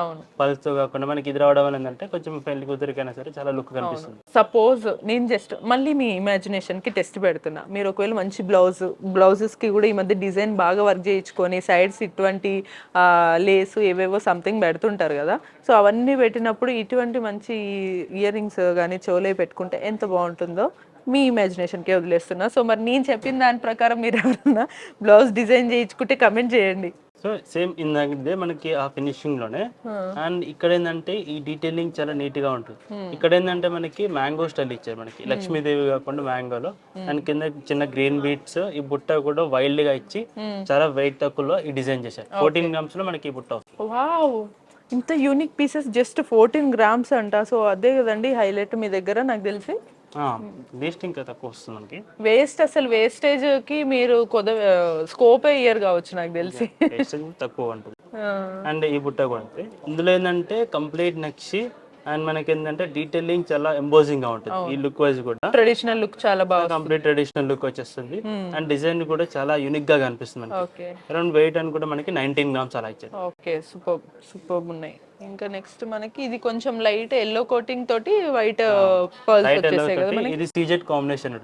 పల్స్ తో కాకుండా మనకి ఇది రావడం వల్ల ఏంటంటే కొంచెం పెళ్లి కూతురికైనా సరే చాలా లుక్ కనిపిస్తుంది. సపోజ్ నేను జస్ట్ మళ్ళీ మీ ఇమాజినేషన్ కి టెస్ట్ పెడుతున్నా. మీరు ఒకవేళ మంచి బ్లౌజెస్ కి కూడా ఈ మధ్య డిజైన్ బాగా వర్క్ చేయించుకొని సైడ్స్ ఇటువంటి లేసు ఏవేవో సంథింగ్ పెడుతుంటారు కదా. సో అవన్నీ పెట్టినప్పుడు ఇటువంటి మంచి ఇయర్ రింగ్స్ కానీ చోలే పెట్టుకుంటే ఎంత బాగుంటుందో మీ ఇమాజినేషన్కే వదిలేస్తున్నా. సో మరి నేను చెప్పిన దాని ప్రకారం మీరు ఎవరన్నా బ్లౌజ్ డిజైన్ చేయించుకుంటే కమెంట్ చేయండి. సో సేమ్ ఇందాకే మనకి ఆ ఫినిషింగ్ లోనే. అండ్ ఇక్కడ ఏంటంటే ఈ డీటెయిలింగ్ చాలా నీట్ గా ఉంటుంది. ఇక్కడ ఏంటంటే మనకి మ్యాంగో స్టైల్ ఇచ్చారు మనకి, లక్ష్మీదేవి కాకుండా మ్యాంగోలో. అండ్ కింద చిన్న గ్రీన్ బీట్స్, ఈ బుట్ట కూడా వైల్డ్ గా ఇచ్చి చాలా వెయిట్ తక్కువలో ఈ డిజైన్ చేశారు. 14 grams లో మనకి ఈ బుట్ట. వావ్, ఇంత యూనిక్ పీసెస్ జస్ట్ 14 grams అంట. సో అదే కదండి హైలైట్ మీ దగ్గర నాకు తెలిసి. లీస్ట్ ఇంకా తక్కువ వస్తుంది మనకి. వేస్ట్ అసలు వేస్టేజ్ కి మీరు స్కోప్ ఇయర్ కావచ్చు నాకు తెలిసి. వేస్టేజ్ తక్కువ ఉంటుంది. అండ్ ఈ బుట్ట కూడా అంతే. ఇందులో ఏంటంటే కంప్లీట్ నక్షి అండ్ మనకి ఏంటంటే డీటెయిలింగ్ చాలా ఎంబోజింగ్ గా ఉంటుంది. ఈ లుక్ వైజ్ కూడా ట్రెడిషనల్ లుక్ చాలా బాగా, కంప్లీట్ ట్రెడిషనల్ లుక్ వచ్చేస్తుంది. అండ్ డిజైన్ కూడా చాలా యూనిక్ గా కనిపిస్తుంది మనకి. అరౌండ్ వెయిట్ అని కూడా మనకి 19 grams అలా ఇచ్చారు. ఓకే, సూపర్ ఉన్నాయి. ఇంకా నెక్స్ట్ మనకి ఇది కొంచెం లైట్ ఎల్లో కోటింగ్ తోటి వైట్ పర్ల్స్ వచ్చేసాయి కదా మనకి. ఇది సీజెడ్ కాంబినేషన్.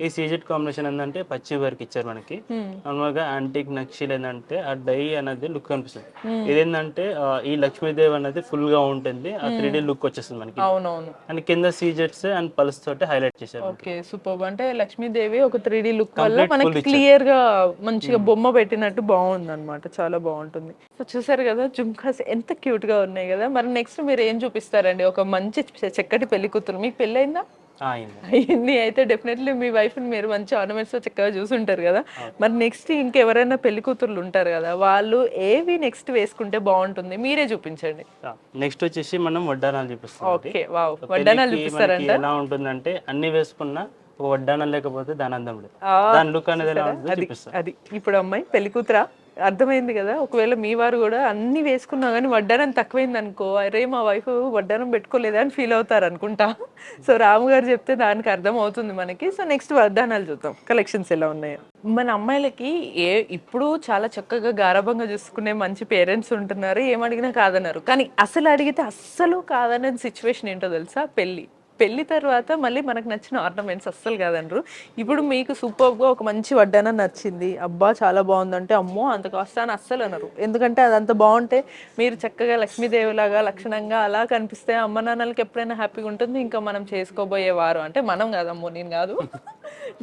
ఈ సీజెడ్ కాంబినేషన్ ఏంటంటే పచ్చి వర్క్ ఇచ్చారు మనకి. నార్మల్ గా యాంటిక్ నక్షీలు ఏంటంటే ఆ డై అనేది లుక్ కనిపిస్తుంది. ఇదేంటంటే ఈ లక్ష్మీదేవి అనేది ఫుల్ గా ఉంటుంది, ఆ 3D లుక్ వచ్చేస్తుంది మనకి. అవునవును. అండ్ కింద సీజెట్స్ అండ్ పల్స్ తోటి హైలైట్ చేశారు. Okay, super. అంటే లక్ష్మీదేవి ఒక 3D లుక్ వల్ల మనకి క్లియర్ గా మంచిగా బొమ్మ పెట్టినట్టు బాగుంది అనమాట, చాలా బాగుంటుంది. సో చూసారు కదా జుమ్కాస్ ఎంత క్యూట్ గా ఉన్నాయి కదా. మరి నెక్స్ట్ మీరు ఏం చూపిస్తారండి? ఒక మంచి చక్కటి పెళ్లి కూతురు. మీకు పెళ్ళైందా? అయింది. అయితే డెఫినెట్లీ మీ వైఫ్ ని మీరు మంచి ఆర్నమెంట్స్ తో చక్కగా చూసుంటారు కదా. మరి నెక్స్ట్ ఇంకెవరైనా పెళ్లి కూతుర్లు ఉంటారు కదా, వాళ్ళు ఏవి నెక్స్ట్ వేసుకుంటే బాగుంటుంది మీరే చూపించండి. నెక్స్ట్ వచ్చేసి మనం వడ్డానాలు చూపిస్తాం. ఓకే, వావ్, వడ్డానాలు చూపిస్తారంట. ఎలా ఉంటుందంటే అన్ని వేసుకున్నా ఒక వడ్డానం లేకపోతే దాని అందం లేదు, దాని లుక్ అనేది ఎలా ఉంటుందో చూపిస్తాం. అది ఇప్పుడు అమ్మాయి పెళ్లి కూతురా అర్థమైంది కదా. ఒకవేళ మీ వారు కూడా అన్ని వేసుకున్నా కానీ వడ్డానం తక్కువైంది అనుకో, అరే మా వైఫ్ వడ్డానం పెట్టుకోలేదా అని ఫీల్ అవుతారు అనుకుంటా. సో రాము గారు చెప్తే దానికి అర్థం అవుతుంది మనకి. సో నెక్స్ట్ వడ్డానాలు చూద్దాం, కలెక్షన్స్ ఎలా ఉన్నాయో. మన అమ్మాయిలకి ఇప్పుడు చాలా చక్కగా గారాభంగా చూసుకునే మంచి పేరెంట్స్ ఉంటున్నారు, ఏమడిగినా కాదన్నారు. కానీ అసలు అడిగితే అస్సలు కాదనే సిచ్యువేషన్ ఏంటో తెలుసా? పెళ్లి తర్వాత మళ్ళీ మనకు నచ్చిన ఆర్నమెంట్స్ అస్సలు కాదనరు. ఇప్పుడు మీకు సూపర్గా ఒక మంచి వడ్డానం నచ్చింది, అబ్బా చాలా బాగుందంటే అమ్మో అంత కాస్ట్ అని అస్సలు అనరు. ఎందుకంటే అదంత బాగుంటే మీరు చక్కగా లక్ష్మీదేవిలాగా లక్షణంగా అలా కనిపిస్తే అమ్మ నాన్నలకి ఎప్పుడైనా హ్యాపీగా ఉంటుంది. ఇంకా మనం చేసుకోబోయేవారు అంటే మనం కాదమ్మో, నేను కాదు,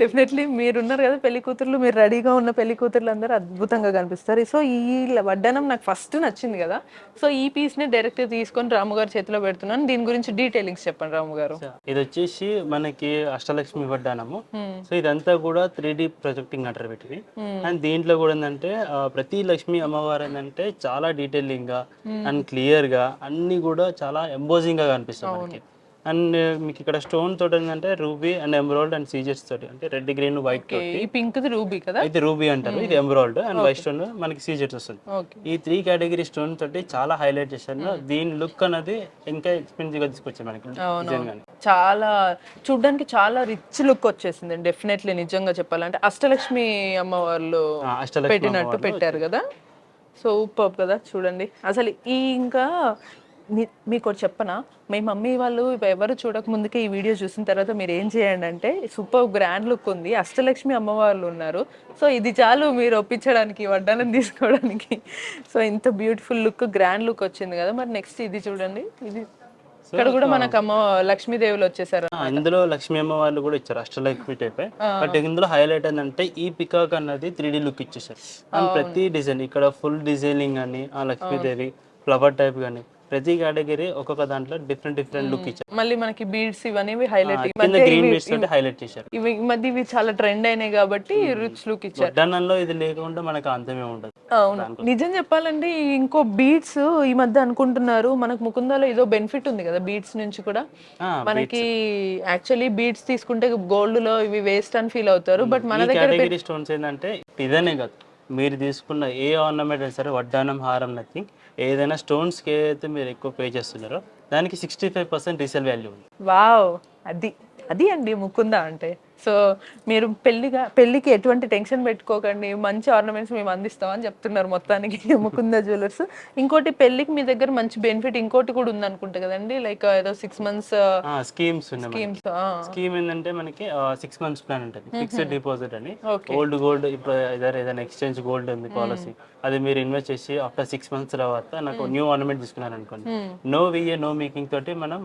డెఫినెట్లీ మీరున్నారు కదా పెళ్లి కూతుర్లు, మీరు రెడీగా ఉన్న పెళ్లి కూతుర్లు అందరూ అద్భుతంగా కనిపిస్తారు. సో ఈ వడ్డానం నాకు ఫస్ట్ నచ్చింది కదా. సో ఈ పీస్ని డైరెక్ట్ తీసుకొని రాము గారి చేతిలో పెడుతున్నాను. దీని గురించి డీటెయిలింగ్స్ చెప్పండి రాము గారు. ఇది వచ్చేసి మనకి అష్టలక్ష్మి వడ్డానము. సో ఇదంతా కూడా 3D ప్రొజెక్టింగ్ అంటారు వీటిని. అండ్ దీంట్లో కూడా ఏంటంటే ప్రతి లక్ష్మి అమ్మవారు ఏంటంటే చాలా డీటెయిలింగ్ గా అండ్ క్లియర్ గా అన్ని కూడా చాలా ఎంబోజింగ్ గా కనిపిస్తుంది మనకి. అండ్ మీకు ఇక్కడ స్టోన్ తోటి ఏంటంటే రూబీ అండ్ ఎమరాల్డ్ అండ్ సీజెట్స్ తోటి, అంటే రెడ్ గ్రీన్ వైట్ తోటి. పింక్ రూబీ కదా, అయితే రూబీ అంటారు, ఇది ఎమరాల్డ్ అండ్ వైట్ స్టోన్ మనకి సీజెట్స్ వస్తుంది. ఈ 3 కేటగిరీ స్టోన్ తోటి చాలా హైలైట్ చేశారు. దీని లుక్ అనేది ఇంకా ఎక్స్పెన్సివ్ గా తీసుకొచ్చారు మనకి. చాలా చూడడానికి చాలా రిచ్ లుక్ వచ్చేసింది డెఫినెట్లీ. నిజంగా చెప్పాలంటే అష్టలక్ష్మి అమ్మవార్లు పెట్టినట్టు పెట్టారు కదా. సూపర్ కదా చూడండి అసలు. ఇంకా మీకు ఒకటి చెప్పనా, మీ మమ్మీ వాళ్ళు ఎవరు చూడక ముందుకే ఈ వీడియో చూసిన తర్వాత మీరు ఏం చేయండి అంటే, సూపర్ గ్రాండ్ లుక్ ఉంది, అష్టలక్ష్మి అమ్మవార్లు ఉన్నారు, సో ఇది చాలు మీరు ఒప్పించడానికి, వడ్డానం తీసుకోవడానికి. సో ఇంత బ్యూటిఫుల్ లుక్, గ్రాండ్ లుక్ వచ్చింది కదా. మరి నెక్స్ట్ ఇది చూడండి, ఇది ఇక్కడ కూడా మనకు లక్ష్మీదేవులు వచ్చేసారు. ఇందులో లక్ష్మీ అమ్మ వాళ్ళు కూడా ఇచ్చారు, అష్టలక్ష్మి టైప్. బట్ ఇందులో హైలైట్ ఏంటంటే ఈ పికాక్ అన్నది 3D లుక్ ఇచ్చేసారు. అండ్ ప్రతి డిజైన్ ఇక్కడ ఫుల్ డిజైనింగ్ అని, ఆ లక్ష్మీదేవి ఫ్లవర్ టైప్ కానీ ప్రతి కేటగిరీ ఒక్కొక్క దాంట్లో డిఫరెంట్ లుక్ ఇచ్చారు. మళ్ళీ మనకి బీడ్స్ ఇవన్నీ హైలైట్, గ్రీన్ బీడ్స్ తోటి హైలైట్ చేశారు. ఇవి మధ్య ఇవి చాలా ట్రెండ్ అయినాయి కాబట్టి రిచ్ లుక్ ఇచ్చారు. వడ్డానంలో ఇది లేకుండా మనకు అంతమే ఉండదు. అవును, నిజం చెప్పాలంటే ఇంకో బీడ్స్ ఈ మధ్య అనుకుంటున్నారు మనకు ముకుందాలో ఏదో బెనిఫిట్ ఉంది కదా బీడ్స్ నుంచి కూడా. మనకి యాక్చువల్లీ బీడ్స్ తీసుకుంటే గోల్డ్ లో ఇవి వేస్ట్ అని ఫీల్ అవుతారు. బట్ మన దగ్గర స్టోన్స్ ఏంటంటే ఇదనే కాదు, మీరు తీసుకున్న ఏ ఆర్నమెంట్ అయినా సరే, వడ్డానం, హారం, నథింగ్, ఏదైనా స్టోన్స్కి ఏదైతే మీరు ఎక్కువ పే చేస్తున్నారో దానికి 65% రీసేల్ వాల్యూ ఉంది. వావ్, అది అండి ముకుందా అంటే. సో మీరు పెళ్ళికి ఎటువంటి టెన్షన్ పెట్టుకోకండి, మంచి ఆర్నమెంట్స్ మేము అందిస్తామని చెప్తున్నారు మొత్తానికి ముకుందా జ్యువెలర్స్. ఇంకోటి పెళ్ళికి మీ దగ్గర మంచి బెనిఫిట్ ఇంకోటి కూడా ఉంది అనుకుంటా కదండి, లైక్ ఏదో 6 months స్కీమ్స్ స్కీమ్ ఏంటంటే మనకి 6 months ప్లాన్ ఉంటుంది, ఫిక్స్డ్ డిపాజిట్ అని. ఓల్డ్ గోల్డ్ ఇప్పుడు ఏదైనా ఎక్స్చేంజ్ గోల్డ్ ఉంది పాలసీ, అది మీరు ఇన్వెస్ట్ చేసి ఆఫ్టర్ 6 months తర్వాత నాకు న్యూ ఆర్నమెంట్ తీసుకున్నారు అనుకోండి, నో విఏ నో మేకింగ్ తోటి మనం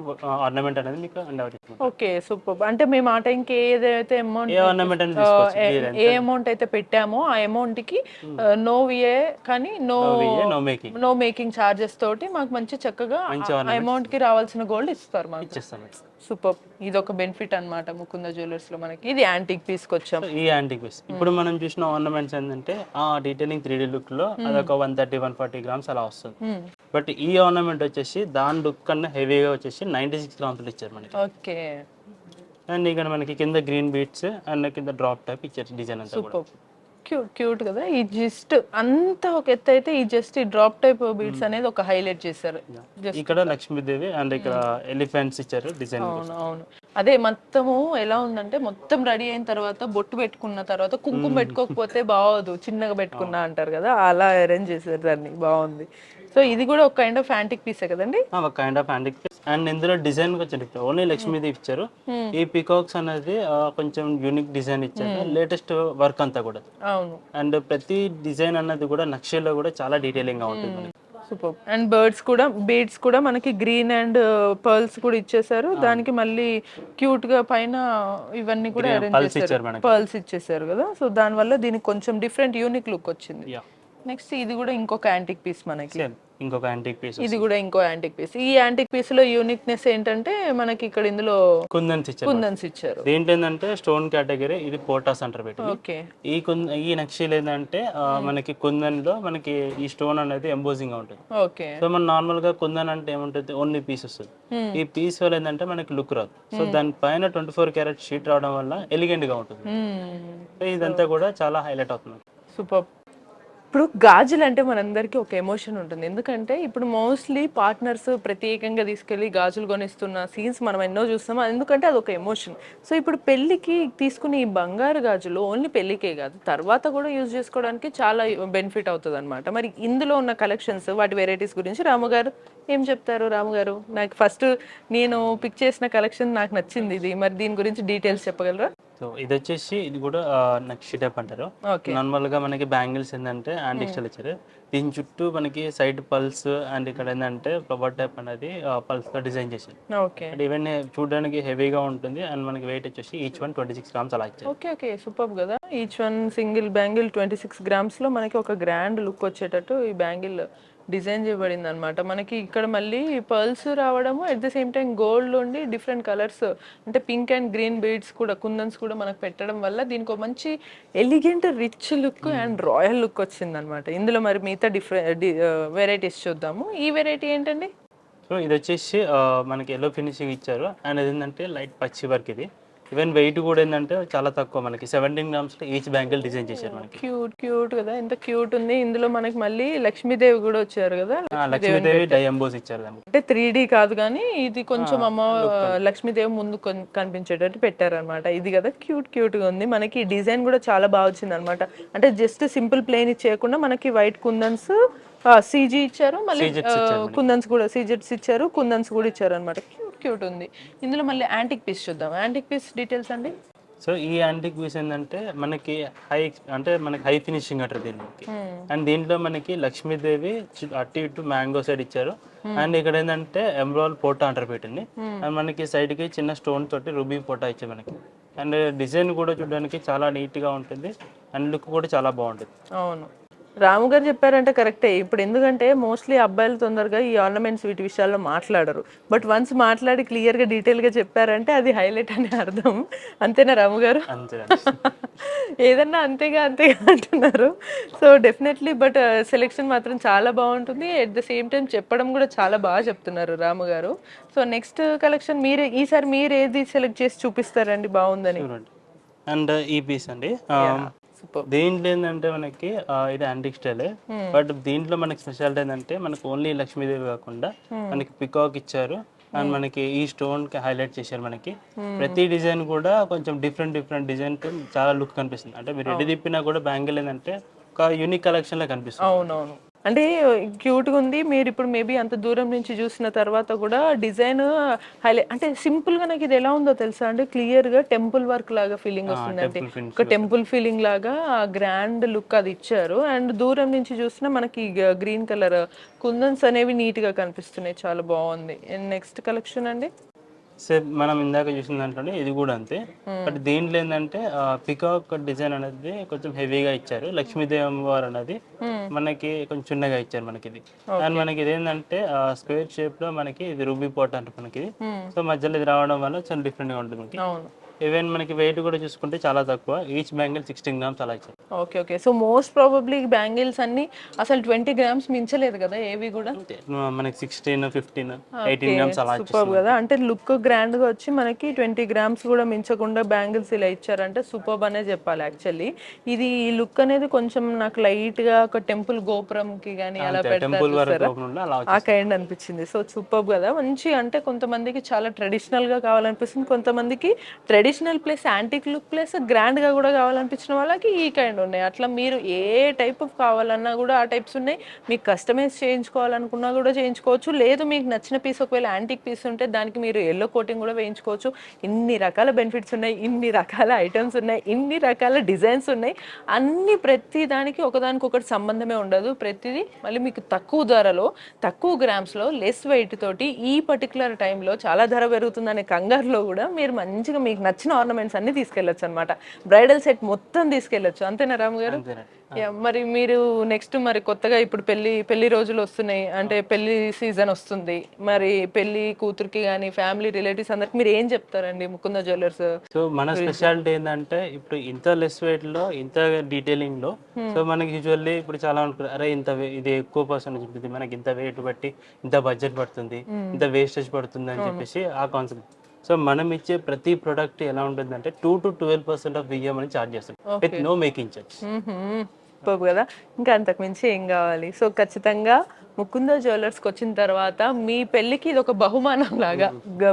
ఆర్నమెంట్ అనేది మీకు అండవుతుంది. Okay, super. అంటే మేము ఆ టైంకి ఏదైతే ఏ అమౌంట్ అయితే పెట్టామో ఆ అమౌంట్ కి నో విఏ కానీ నో మేకింగ్ చార్జెస్ తోటి మాకు మంచి చక్కగా అమౌంట్ కి రావాల్సిన గోల్డ్ ఇస్తారు మాకు. సూపర్, ఇది ఒక బెనిఫిట్ అన్నమాట ముకుందా జ్యువెలర్స్ లో మనకి. ఇది యాంటిక్ పీస్ కి వచ్చాం. ఈ యాంటిక్ పీస్ ఇప్పుడు మనం చూసిన ఆర్నమెంట్స్ ఏంటంటే ఆ డీటెయిలింగ్ 3D లుక్ లో అదొక 130-140 grams అలా వస్తుంది. బట్ ఈ ఆర్నమెంట్ వచ్చేసి దాని లుక్ కన్నా హెవీగా వచ్చేసి 96 grams ఇచ్చారు మనకి. ఓకే, అండ్ ఇక్కడ మనకి కింద గ్రీన్ బీట్స్ అండ్ కింద డ్రాప్ టైప్ ఇచ్చారు డిజైన్ అంతా కూడా. సూపర్ క్యూట్ క్యూట్ కదా. ఈ జస్ట్ అంతా ఒక ఎత్తు అయితే ఈ జస్ట్ ఈ డ్రాప్ టైప్ బీడ్స్ అనేది ఒక హైలైట్ చేశారు. ఇక్కడ లక్ష్మీదేవి అండ్ ఇక్కడ ఎలిఫెంట్స్ ఇచ్చారు డిజైన్. అవును అవును, అదే మొత్తము ఎలా ఉందంటే మొత్తం రెడీ అయిన తర్వాత బొట్టు పెట్టుకున్న తర్వాత కుంకుమ పెట్టుకోకపోతే బాగోదు, చిన్నగా పెట్టుకున్నా అంటారు కదా, అలా అరేంజ్ చేశారు దాన్ని, బాగుంది. సో ఇది కూడా ఒక కైండ్ ఆఫ్ యాంటిక్ పీసే కదండి. ఒక kind of antique piece. And ఇందులో డిజైన్ కొంచెం డిఫరెంట్, ఓన్లీ లక్ష్మీదేవి ఇచ్చారు. ఈ పీకాక్స్ అనేది కొంచెం యూనిక్ డిజైన్ ఇచ్చారు, లేటెస్ట్ వర్క్ అంతా కూడా. అవును, అండ్ ప్రతి డిజైన్ అన్నది కూడా నక్షల్లో కూడా చాలా డీటెయిలింగ్ గా ఉంటుంది మనకి. సూపర్. అండ్ బర్డ్స్ కూడా, బీడ్స్ కూడా మనకి గ్రీన్ అండ్ పర్ల్స్ కూడా ఇచ్చేసారు, దానికి మళ్ళీ క్యూట్ గా పైన ఇవన్నీ కూడా అరేంజ్ చేశారు, పర్ల్స్ ఇచ్చేసారు కదా. సో దాని వల్ల దీనికి కొంచెం డిఫరెంట్ యూనిక్ లుక్ వచ్చింది. నెక్స్ట్ ఇది కూడా ఇంకొక యాంటిక్ పీస్ మనకి, ఇంకొక యాంటిక్ పీస్, ఇది కూడా ఇంకో యాంటిక్ పీస్. ఈ యాంటిక్ పీస్ లో యూనిక్నెస్ ఏంటంటే మనకి ఇక్కడ ఇందులో కుందన్స్ ఇచ్చారు. దేంట్లో ఏంటంటే స్టోన్ కేటగిరీ, ఇది పోటాస్ అంటారు పెట్టి. ఓకే, ఈ నక్షీలు ఏంటంటే మనకి కుందన్ లో మనకి ఈ స్టోన్ అనేది ఎంబోజింగ్ గా ఉంటుంది. ఓకే, సో మన నార్మల్ గా కుందన్ అంటే ఏముంటుంది, ఓన్లీ పీస్ వస్తుంది. ఈ పీస్ వల్ల ఏంటంటే మనకి లుక్ రాదు. సో దాని పైన 24 క్యారెట్ షీట్ రావడం వల్ల ఎలిగెంట్ గా ఉంటుంది. సో ఇదంతా కూడా చాలా హైలైట్ అవుతుంది. సూపర్. ఇప్పుడు గాజులు అంటే మనందరికీ ఒక ఎమోషన్ ఉంటుంది, ఎందుకంటే ఇప్పుడు మోస్ట్లీ పార్ట్నర్స్ ప్రత్యేకంగా తీసుకెళ్ళి గాజులు కొనిస్తున్న సీన్స్ మనం ఎన్నో చూస్తాం, ఎందుకంటే అది ఒక ఎమోషన్. సో ఇప్పుడు పెళ్ళికి తీసుకునే ఈ బంగారు గాజులు ఓన్లీ పెళ్ళికే కాదు, తర్వాత కూడా యూజ్ చేసుకోవడానికి చాలా బెనిఫిట్ అవుతుంది అనమాట. మరి ఇందులో ఉన్న కలెక్షన్స్, వాటి వెరైటీస్ గురించి రాము గారు ఏం చెప్తారు? రాము గారు, నాకు ఫస్ట్ నేను పిక్ చేసిన కలెక్షన్ నాకు నచ్చింది ఇది, మరి దీని గురించి డీటెయిల్స్ చెప్పగలరా? సో ఇది వచ్చేసి ఇది కూడా నక్షి టైప్ అంటారు. నార్మల్ గా మనకి బ్యాంగిల్స్ ఏంటంటే యాంటిక్ స్టైల్ ఇచ్చారు. దీని చుట్టూ మనకి సైడ్ పల్స్ అండ్ ఇక్కడ ఏంటంటే ఫ్లవర్ టైప్ అనేది పల్స్ తో డిజైన్ చేశారు. అండ్ ఇవన్నీ చూడడానికి హెవీగా ఉంటుంది అండ్ మనకి వెయిట్ వచ్చేసి ఈచ్ వన్ 26 గ్రామ్స్ అలా ఇచ్చారు. ఓకే ఓకే, సూపర్ కదా. Each one single bangle 26 grams లో మనకి ఒక గ్రాండ్ లుక్ వచ్చేటట్టు ఈ బ్యాంగిల్ డిజైన్ చేయబడింది అనమాట. మనకి ఇక్కడ మళ్ళీ పర్ల్స్ రావడము, at the same time gold ఉండి డిఫరెంట్ కలర్స్ అంటే పింక్ అండ్ గ్రీన్ బీడ్స్ కూడా, కుందన్స్ కూడా మనకు పెట్టడం వల్ల దీనికి ఒక మంచి elegant rich look and royal look వచ్చింది అనమాట. ఇందులో మరి మిగతా వెరైటీస్ చూద్దాము. ఈ వెరైటీ ఏంటండి? సో ఇది వచ్చేసి మనకి ఎల్లో ఫినిషింగ్ ఇచ్చారు అండ్ ఇది ఏంటంటే లైట్ పచ్చి వర్క్. ఇది ఈవెన్ వెయిట్ కూడా ఏంటంటే చాలా తక్కువ, మనకి 17 గ్రామ్స్ ఈచ్ బ్యాంగిల్ డిజైన్ చేశారు. మనకి క్యూట్ క్యూట్ కదా, ఎంత క్యూట్ ఉంది. ఇందులో మనకి మళ్ళీ లక్ష్మీదేవి కూడా వచ్చారు కదా, లక్ష్మీదేవి డైఎంబోస్ ఇచ్చారు. అంటే 3D కాదు కానీ ఇది కొంచెం అమ్మ లక్ష్మీదేవి ముందు కనిపించేటట్టు పెట్టారనమాట. ఇది కదా క్యూట్ క్యూట్ గా ఉంది. మనకి డిజైన్ కూడా చాలా బాగా వచ్చింది అనమాట. అంటే జస్ట్ సింపుల్ ప్లేన్ ఇచ్చేయకుండా మనకి వైట్ కుందన్స్ సీజీ ఇచ్చారు, మళ్ళీ కుందన్స్ కూడా సీజెట్స్ ఇచ్చారు, కుందన్స్ కూడా ఇచ్చారు అనమాట. క్యూట్ క్యూట్ ఉంది. ఇందులో మళ్ళీ యాంటిక్ పీస్ చూద్దాం. యాంటిక్ పీస్ డీటెయిల్స్ అండి. సో ఈ యాంటిక్ పీస్ ఏంటంటే మనకి మనకి హై ఫినిషింగ్ అంటారు దీనికి. అండ్ దీంట్లో మనకి లక్ష్మీదేవి అటు ఇటు మ్యాంగో సైడ్ ఇచ్చారు. అండ్ ఇక్కడ ఏంటంటే ఎమరాల్డ్ పోటా అంటారు పెట్టింది. అండ్ మనకి సైడ్ కి చిన్న స్టోన్ తోటి రూబీ పోటా ఇచ్చారు మనకి. అండ్ డిజైన్ కూడా చూడడానికి చాలా నీట్ గా ఉంటుంది అండ్ లుక్ కూడా చాలా బాగుంటుంది. అవును, రాము గారు చెప్పారంటే కరెక్టే. ఇప్పుడు ఎందుకంటే మోస్ట్లీ అబ్బాయిలు తొందరగా ఈ ఆర్నమెంట్స్ వీటి విషయాల్లో మాట్లాడరు, బట్ వన్స్ మాట్లాడి క్లియర్గా డీటెయిల్గా చెప్పారంటే అది హైలైట్ అనే అర్థం. అంతేనా రాము గారు? ఏదన్నా అంతేగా అంతేగా అంటున్నారు. సో డెఫినెట్లీ, బట్ సెలెక్షన్ మాత్రం చాలా బాగుంటుంది. ఎట్ ద సేమ్ టైం చెప్పడం కూడా చాలా బాగా చెప్తున్నారు రాము గారు. సో నెక్స్ట్ కలెక్షన్ ఈసారి మీరు ఏది సెలెక్ట్ చేసి చూపిస్తారండి బాగుందని? అండ్ ఈ పీస్ అండి, దీంట్లో ఏంటంటే మనకి ఇది యాంటిక్ స్టైల్, బట్ దీంట్లో మనకి స్పెషాలిటీ ఏంటంటే మనకి ఓన్లీ లక్ష్మీదేవి కాకుండా మనకి పికాక్ ఇచ్చారు అండ్ మనకి ఈ స్టోన్ కి హైలైట్ చేశారు. మనకి ప్రతి డిజైన్ కూడా కొంచెం డిఫరెంట్ డిజైన్ చాలా లుక్ కనిపిస్తుంది. అంటే మీరు ఎడి తిప్పినా కూడా బ్యాంగిల్ ఏంటంటే ఒక యూనిక్ కలెక్షన్ లా కనిపిస్తుంది. అవునవును, అంటే క్యూట్గా ఉంది. మీరు ఇప్పుడు మేబీ అంత దూరం నుంచి చూసిన తర్వాత కూడా డిజైన్ హైలైట్, అంటే సింపుల్గా నాకు ఇది ఎలా ఉందో తెలుసా అండి, క్లియర్గా టెంపుల్ వర్క్ లాగా ఫీలింగ్ వస్తుంది. అంటే ఒక టెంపుల్ ఫీలింగ్ లాగా గ్రాండ్ లుక్ అది ఇచ్చారు. అండ్ దూరం నుంచి చూసినా మనకి గ్రీన్ కలర్ కుందన్స్ అనేవి నీట్గా కనిపిస్తున్నాయి, చాలా బాగుంది. నెక్స్ట్ కలెక్షన్ అండి. సేమ్ మనం ఇందాక చూసిన దాంట్లోనే ఇది కూడా అంతే, బట్ దీంట్లో ఏంటంటే పికాక్ డిజైన్ అనేది కొంచెం హెవీగా ఇచ్చారు. లక్ష్మీదేవి అమ్మవారు అనేది మనకి కొంచెం చిన్నగా ఇచ్చారు మనకి ఇది. అండ్ మనకి ఇది ఏంటంటే స్క్వేర్ షేప్ లో మనకి ఇది రూబీ పోట్ అంటారు మనకి. సో మధ్యలో ఇది రావడం వల్ల చాలా డిఫరెంట్ గా ఉంటుంది మనకి. ఈవెన్ మనకి వెయిట్ కూడా చూసుకుంటే చాలా తక్కువ, ఈచ్ బ్యాంగిల్ 16 గ్రామ్స్ అలా ఇచ్చారు. Okay okay. So most probably bangles అన్ని అసలు 20 గ్రామ్స్ మించలేదు కదా ఏవి కూడా. మనకి 16, 15, 18 గ్రామ్స్ అలా సూపర్ కదా. అంటే లుక్ గ్రాండ్ గా వచ్చి మనకి 20 గ్రామ్స్ కూడా మించకుండా బ్యాంగిల్స్ ఇలా ఇచ్చారంటే సూపర్ అనే చెప్పాలి యాక్చువల్లీ. ఇది ఈ లుక్ అనేది కొంచెం నాకు లైట్ గా ఒక టెంపుల్ గోపురం కి గానీ అలా పెడతారు ఆ కైండ్ అనిపించింది. సో సూపర్ కదా. మంచి అంటే కొంతమందికి చాలా ట్రెడిషనల్ గా కావాలనిపిస్తుంది, కొంతమందికి traditional plus antique look plus grand గా కూడా కావాలనిపించిన వాళ్ళకి ఈ కైండ్ ఉన్నాయి. అట్లా మీరు ఏ టైప్ ఆఫ్ కావాలన్నా కూడా ఆ టైప్స్ ఉన్నాయి. మీకు కస్టమైజ్ చేయించుకోవాలనుకున్నా కూడా చేయించుకోవచ్చు, లేదు మీకు నచ్చిన పీస్ ఒకవేళ యాంటిక్ పీస్ ఉంటే దానికి మీరు ఎల్లో కోటింగ్ కూడా వేయించుకోవచ్చు. ఇన్ని రకాల బెనిఫిట్స్ ఉన్నాయి, ఇన్ని రకాల ఐటమ్స్ ఉన్నాయి, ఇన్ని రకాల డిజైన్స్ ఉన్నాయి. అన్ని ప్రతి దానికి ఒకదానికొకటి సంబంధమే ఉండదు. ప్రతిదీ మళ్ళీ మీకు తక్కువ ధరలో తక్కువ గ్రామ్స్లో లెస్ వెయిట్ తోటి ఈ పర్టికులర్ టైంలో చాలా ధర పెరుగుతుందనే కంగారులో కూడా మీరు మంచిగా మీకు నచ్చిన ఆర్నమెంట్స్ అన్ని తీసుకెళ్ళొచ్చు అనమాట. బ్రైడల్ సెట్ మొత్తం తీసుకెళ్ళొచ్చు. అంతేనా రాము గారు? మరి మీరు నెక్స్ట్ మరి కొత్తగా ఇప్పుడు పెళ్లి రోజులు వస్తున్నాయి అంటే పెళ్లి సీజన్ వస్తుంది, మరి పెళ్లి కూతురికి కానీ ఫ్యామిలీ రిలేటివ్స్ అందరికి మీరు ఏం చెప్తారండి ముకుంద జ్యువెలర్స్? సో మన స్పెషాలిటీ ఏంటంటే ఇప్పుడు ఇంత లెస్ వెయిట్ లో ఇంత డీటెయిలింగ్ లో, సో మనకి యూజువల్లీ ఇప్పుడు చాలా ఉంటుంది, అరే ఇది ఎక్కువ పర్సెంట్ ఉంటుంది, మనకి ఇంత వెయిట్ బట్టి ఇంత బడ్జెట్ పడుతుంది, ఇంత వేస్టేజ్ పడుతుంది అని చెప్పేసి ఆ కాన్సెప్ట్. సో మనం ఇచ్చే ప్రతి ప్రొడక్ట్ ఎలా ఉంటుందంటే 2 to 12% ఆఫ్ విఎం అని ఛార్జ్ చేస్తాం విత్ నో మేకింగ్ చార్జ్. కదా, ఇంకా అంతకు మించి ఏం కావాలి. సో ఖచ్చితంగా ముకుంద జ్యువెలర్స్కి వచ్చిన తర్వాత మీ పెళ్ళికి ఇది ఒక బహుమానం లాగా,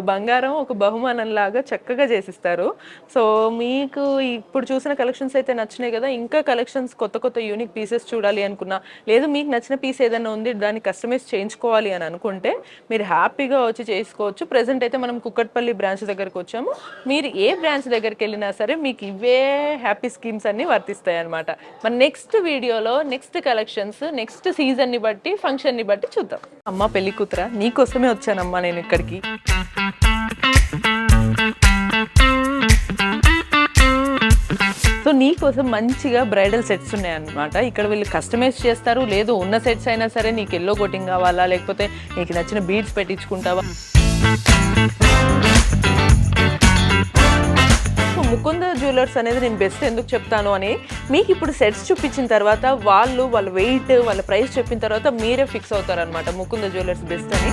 బంగారం ఒక బహుమానం లాగా చక్కగా చేసిస్తారు. సో మీకు ఇప్పుడు చూసిన కలెక్షన్స్ అయితే నచ్చినాయి కదా, ఇంకా కలెక్షన్స్ కొత్త కొత్త యూనిక్ పీసెస్ చూడాలి అనుకున్నా, లేదు మీకు నచ్చిన పీస్ ఏదైనా ఉంది దాన్ని కస్టమైజ్ చేయించుకోవాలి అని అనుకుంటే మీరు హ్యాపీగా వచ్చి చేసుకోవచ్చు. ప్రెసెంట్ అయితే మనం కుక్కట్పల్లి బ్రాంచ్ దగ్గరికి వచ్చాము. మీరు ఏ బ్రాంచ్ దగ్గరికి వెళ్ళినా సరే మీకు ఇవే హ్యాపీ స్కీమ్స్ అన్ని వర్తిస్తాయి అనమాట. మరి నెక్స్ట్ వీడియోలో నెక్స్ట్ కలెక్షన్స్ నెక్స్ట్ సీజన్ని బట్టి ఫంక్షన్ని బట్టి చూద్దాం. అమ్మ పెళ్లి కూతురా, నీకోసమే వచ్చానమ్మా నేను ఇక్కడికి. సో నీకోసం మంచిగా బ్రైడల్ సెట్స్ ఉన్నాయన్నమాట. ఇక్కడ వీళ్ళు కస్టమైజ్ చేస్తారు, లేదు ఉన్న సెట్స్ అయినా సరే నీకు ఎల్లో కోటింగ్ కావాలా లేకపోతే నీకు నచ్చిన బీడ్స్ పెట్టించుకుంటావా. ముకుంద జ్యువెలర్స్ అనేది నేను బెస్ట్ ఎందుకు చెప్తాను అని, మీకు ఇప్పుడు సెట్స్ చూపించిన తర్వాత వాళ్ళ వెయిట్ వాళ్ళ ప్రైస్ చెప్పిన తర్వాత మీరే ఫిక్స్ అవుతారనమాట ముకుంద జ్యువెలర్స్ బెస్ట్ అని.